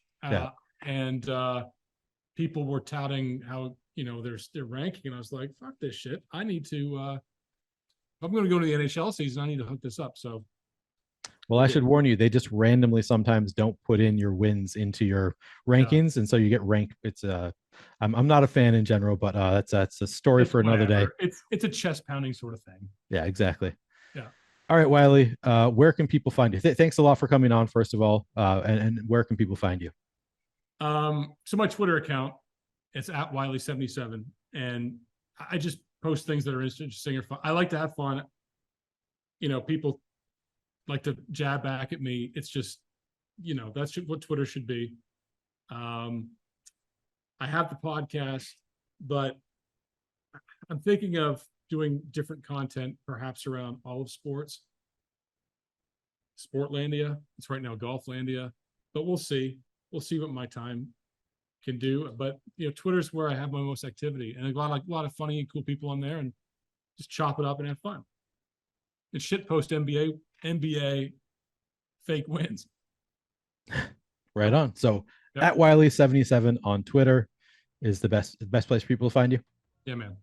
and people were touting how their ranking, and I was like, fuck this shit. I need to. If I'm going to go to the NHL season, I need to hook this up. So, well, I should warn you, they just randomly sometimes don't put in your wins into your rankings, and so you get ranked. It's I'm not a fan in general, but that's a story for another day. It's a chest pounding sort of thing. Yeah, exactly. Yeah. All right, Wiley, where can people find you? Thanks a lot for coming on, first of all, and where can people find you? So my Twitter account, it's at Wiley77, and I just post things that are interesting or fun. I like to have fun. People like to jab back at me. It's just, that's what Twitter should be. I have the podcast, but I'm thinking of doing different content, perhaps around all of sports. Sportlandia. It's right now Golflandia, but we'll see. We'll see what my time can do. But Twitter's where I have my most activity, and a lot of funny and cool people on there, and just chop it up and have fun. And shit post NBA fake wins. Right on. So Yep. At Wiley77 on Twitter is the best place for people to find you. Yeah, man.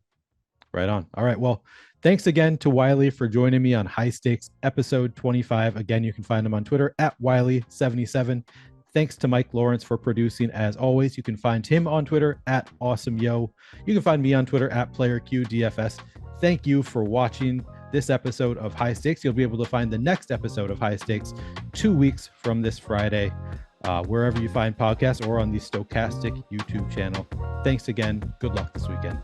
Right on. All right. Well, thanks again to Wiley for joining me on High Stakes episode 25. Again, you can find him on Twitter at Wiley77. Thanks to Mike Lawrence for producing. As always, you can find him on Twitter at Awesemo. You can find me on Twitter at PlayerQDFS. Thank you for watching this episode of High Stakes. You'll be able to find the next episode of High Stakes 2 weeks from this Friday, wherever you find podcasts or on the Stokastic YouTube channel. Thanks again. Good luck this weekend.